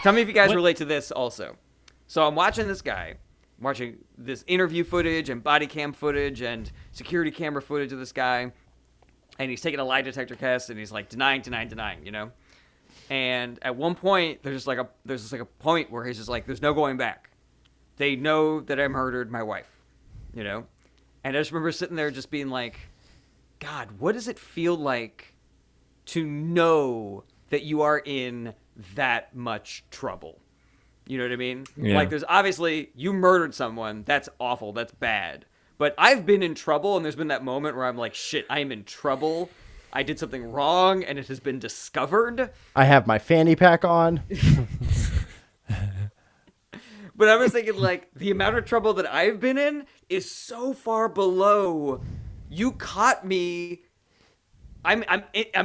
Tell me if you guys relate to this also. So I'm watching this guy, watching this interview footage and body cam footage and security camera footage of this guy, and he's taking a lie detector test, and he's like denying, you know? And at one point, there's just like a point where he's just like, there's no going back. They know that I murdered my wife, you know? And I just remember sitting there just being like, God, what does it feel like to know that you are in that much trouble? You know what I mean? Yeah. Like, there's obviously, you murdered someone. That's awful. That's bad. But I've been in trouble, and there's been that moment where I'm like, shit, I'm in trouble. I did something wrong, and it has been discovered. I have my fanny pack on. But I was thinking, like, the amount of trouble that I've been in is so far below. You caught me. I'm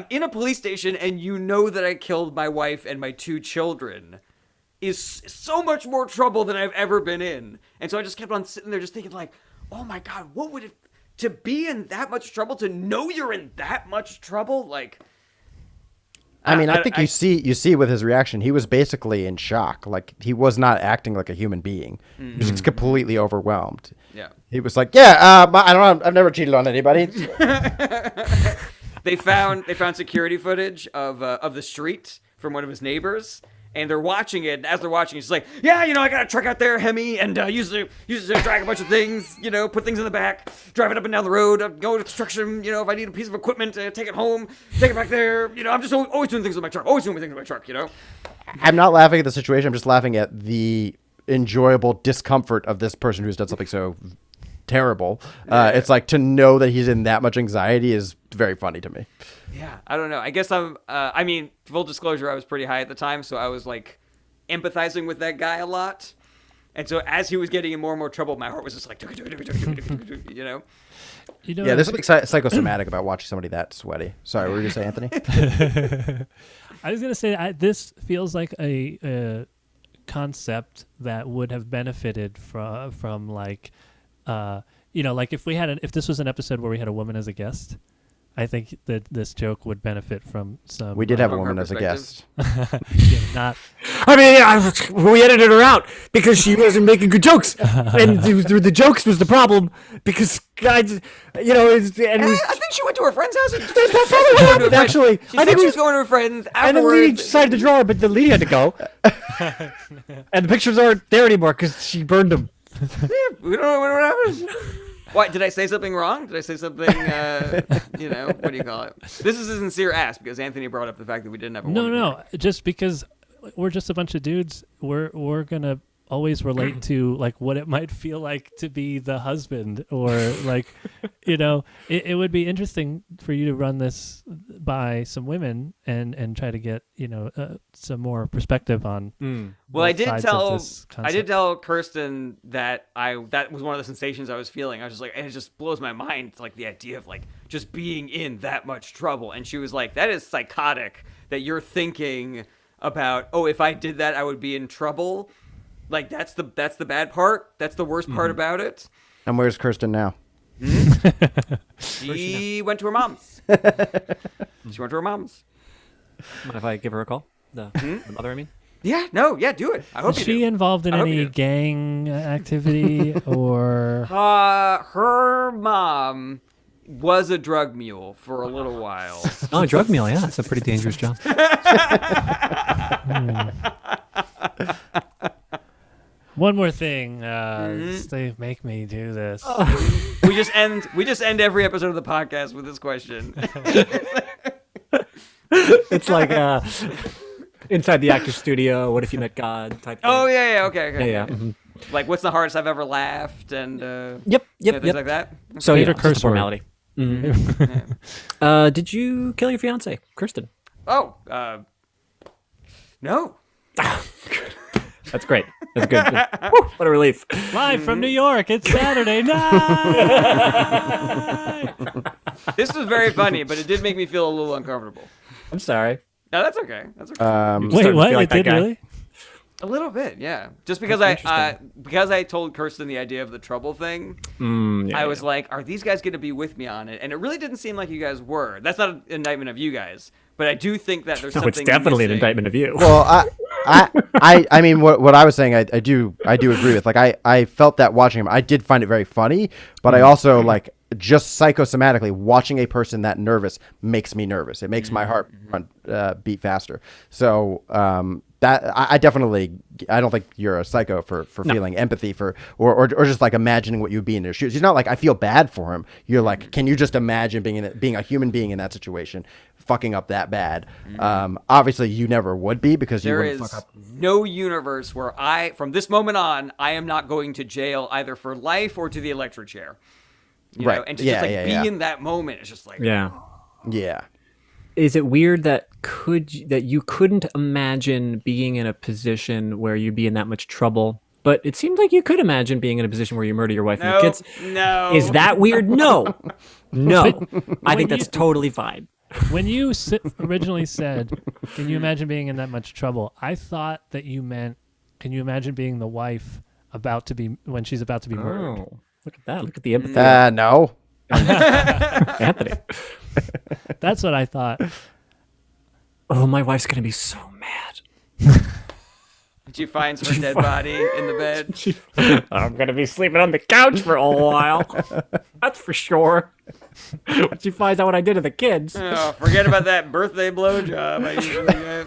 in a police station, and you know that I killed my wife and my 2 children. Is so much more trouble than I've ever been in. And so I just kept on sitting there just thinking, like, oh my God, what would it... To be in that much trouble, to know you're in that much trouble, like... I mean, I think you see with his reaction, he was basically in shock. Like, he was not acting like a human being. He was just completely overwhelmed. Yeah. He was like, I don't know, I've never cheated on anybody. They found security footage of the street from one of his neighbors, and they're watching it. And as they're watching, he's like, "Yeah, I got a truck out there, Hemi, and use it to drag a bunch of things. Put things in the back, drive it up and down the road, go to construction. If I need a piece of equipment, take it home, take it back there. I'm just always doing things with my truck. Always doing things with my truck. I'm not laughing at the situation. I'm just laughing at the enjoyable discomfort of this person who's done something so terrible. It's like, to know that he's in that much anxiety is very funny to me. Yeah, I don't know. I guess I mean, full disclosure, I was pretty high at the time, so I was like empathizing with that guy a lot. And so as he was getting in more and more trouble, my heart was just like, Yeah, there's something psychosomatic about watching somebody that sweaty. Sorry, what were you going to say, Anthony? I was gonna say this feels like a concept that would have benefited from like, like if this was an episode where we had a woman as a guest. I think that this joke would benefit from some... We did have a woman as a guest. Not... I mean, we edited her out because she wasn't making good jokes. And the jokes was the problem because, I think she went to her friend's house. That's probably what happened, actually. I think she was going to her friends afterwards. And then Lee decided to draw her, but the lady had to go. And the pictures aren't there anymore because she burned them. Yeah, we don't know what happened. What, did I say something wrong? Did I say something, what do you call it? This is a sincere ask because Anthony brought up the fact that we didn't have a woman. No, just because we're just a bunch of dudes, we're going to always relate to like what it might feel like to be the husband or like, it would be interesting for you to run this by some women and try to get, some more perspective on. Well, I did tell Kirsten that that was one of the sensations I was feeling. I was just like, and it just blows my mind, like the idea of like just being in that much trouble. And she was like, that is psychotic that you're thinking about, oh, if I did that, I would be in trouble. Like that's the bad part. That's the worst part about it. And where's Kirsten now? She went to her mom's. Mind if I give her a call? The mother, I mean? Yeah, do it. I hope Is she involved in any gang activity or? Her mom was a drug mule for a little while. Oh, a drug mule, yeah. That's a pretty dangerous job. One more thing, Steve, make me do this. We just end every episode of the podcast with this question. It's like inside the actor's studio. What if you met God? Type thing. Oh yeah, okay. Yeah. Mm-hmm. Like, what's the hardest I've ever laughed, and yep, things like that. So Peter just a curse formality. Mm-hmm. Did you kill your fiance, Kirsten? Oh, no. That's great. That's good. Woo, what a relief. Live from New York, it's Saturday night. This was very funny, but it did make me feel a little uncomfortable. I'm sorry. No, that's okay. That's okay. Wait, what? It did really? A little bit, yeah. Just because I told Kirsten the idea of the trouble thing, I was like, are these guys going to be with me on it? And it really didn't seem like you guys were. That's not an indictment of you guys, but I do think that there's something it's definitely missing. an indictment of you. Well, I mean, what I was saying, I do agree with. Like, I felt that watching him, I did find it very funny, but I also like just psychosomatically watching a person that nervous makes me nervous. It makes my heart beat faster. So that I definitely, I don't think you're a psycho for feeling empathy for or just like imagining what you'd be in their shoes. You're not like, I feel bad for him. You're like, can you just imagine being a human being in that situation, fucking up that bad? Obviously you never would be, because you wouldn't fuck up. No universe where from this moment on, I am not going to jail either for life or to the electric chair. you know, Right. and to Yeah, just like yeah, be yeah. in that moment, it's just like, Yeah. Yeah. Is it weird that you couldn't imagine being in a position where you'd be in that much trouble? But it seems like you could imagine being in a position where you murder your wife and your no, kids. no. Is that weird? No. No. I think that's you- totally fine. When you originally said, "Can you imagine being in that much trouble?" I thought that you meant, "Can you imagine being the wife when she's about to be murdered?" Oh, look at that. Look at the empathy. No. Anthony. That's what I thought. Oh, my wife's going to be so mad. She finds her dead body in the bed. I'm going to be sleeping on the couch for a while. That's for sure. When she finds out what I did to the kids. Oh, forget about that birthday blowjob I usually get.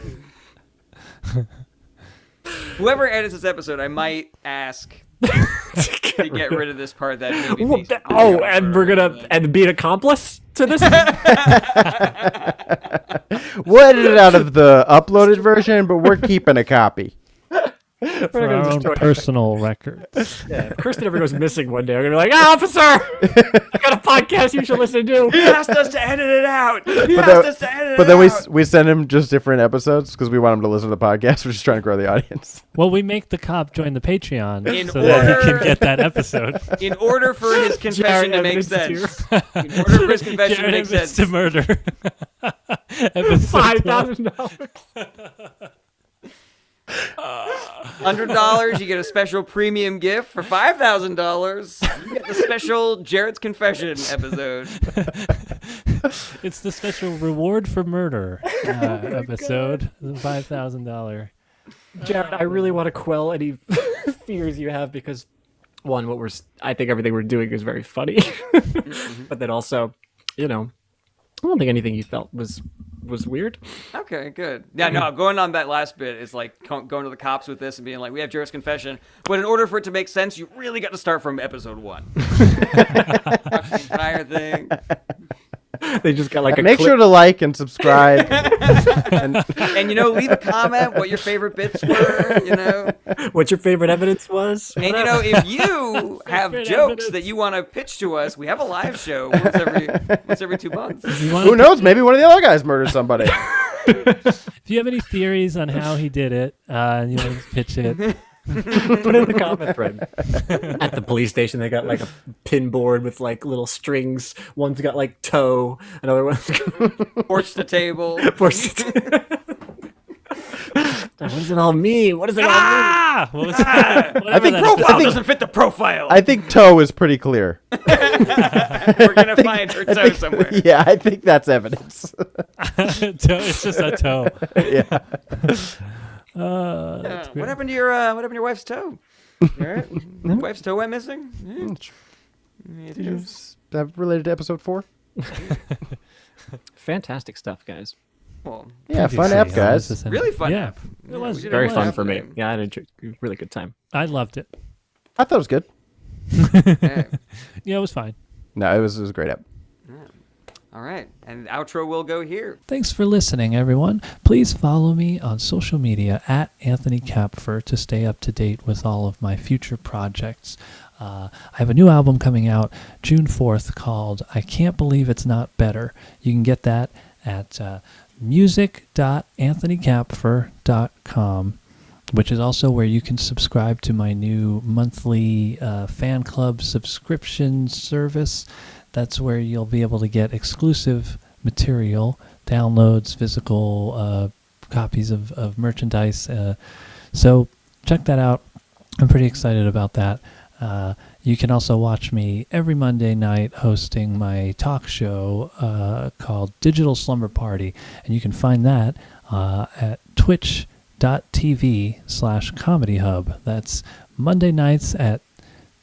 Whoever edits this episode, I might ask to get rid of this part that maybe Well, makes- and we're going to be an accomplice to this? We'll edit it out of the uploaded version, but we're keeping a copy. For our own personal records. Yeah, if Kirsten ever goes missing one day, I'm going to be like, officer! I got a podcast you should listen to. He asked us to edit it out. He asked us to edit it out. But then we send him just different episodes because we want him to listen to the podcast. We're just trying to grow the audience. Well, we make the cop join the Patreon In so that he order- can get that episode. In order for his confession to make evidence sense. In order for his confession to Jared make admits sense. to murder. Episode 12. $5,000. $100, you get a special premium gift. For $5,000, you get the special Jared's Confession episode. It's the special reward for murder episode. The $5,000. Jared, I really want to quell any fears you have because, one, I think everything we're doing is very funny. But then also, I don't think anything you felt was weird. Okay, good. Yeah, no, going on that last bit is like going to the cops with this and being like, we have Jared's Confession. But in order for it to make sense, you really got to start from episode 1. Watch the entire thing. They just got like a Make clip. sure to like and subscribe. And, leave a comment what your favorite bits were, What your favorite evidence was. And, if you have Favorite jokes evidence. that you want to pitch to us, we have a live show once every 2 months. Who knows? Maybe one of the other guys murdered somebody. If you have any theories on how he did it, and you want to pitch it, Put it in the comment thread. At the police station, they got like a pin board with like little strings. One's got like toe. Another one's got Torch the table. what does it all mean? What does it all mean? what was that? I think Profile doesn't fit the profile. I think toe is pretty clear. We're going to find her toe somewhere. Yeah, I think that's evidence. Toe, it's just a toe. Yeah. That's great. What happened to your wife's toe? Your wife's toe went missing? Did you have related to episode 4? Fantastic stuff, guys. Well, Yeah, fun app, guys. really fun Yeah, app. it was we did a Very fun fun app for me. game. Yeah, I had a really good time. I loved it. I thought it was good. Yeah. Yeah, it was fine. No, it was a great app. All right. And the outro will go here. Thanks for listening, everyone. Please follow me on social media at Anthony Kapfer to stay up to date with all of my future projects. I have a new album coming out June 4th called I Can't Believe It's Not Better. You can get that at music.anthonykapfer.com, which is also where you can subscribe to my new monthly fan club subscription service. That's where you'll be able to get exclusive material, downloads, physical copies of merchandise. So check that out. I'm pretty excited about that. You can also watch me every Monday night hosting my talk show called Digital Slumber Party. And you can find that at twitch.tv/Comedy Hub. That's Monday nights at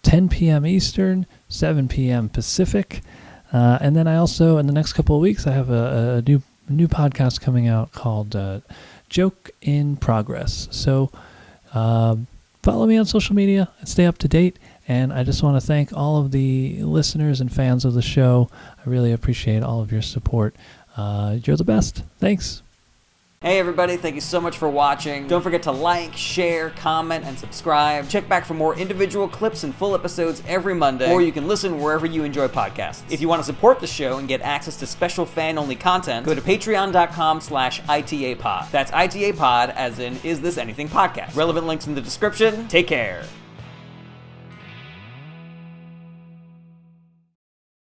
10 p.m. Eastern, 7 p.m. Pacific. And then I also, in the next couple of weeks, I have a new podcast coming out called Joke in Progress. So follow me on social media and stay up to date. And I just want to thank all of the listeners and fans of the show. I really appreciate all of your support. You're the best. Thanks. Hey everybody, thank you so much for watching. Don't forget to like, share, comment, and subscribe. Check back for more individual clips and full episodes every Monday, or you can listen wherever you enjoy podcasts. If you want to support the show and get access to special fan-only content, go to patreon.com/ITAPod. That's ITAPod, as in Is This Anything Podcast. Relevant links in the description. Take care.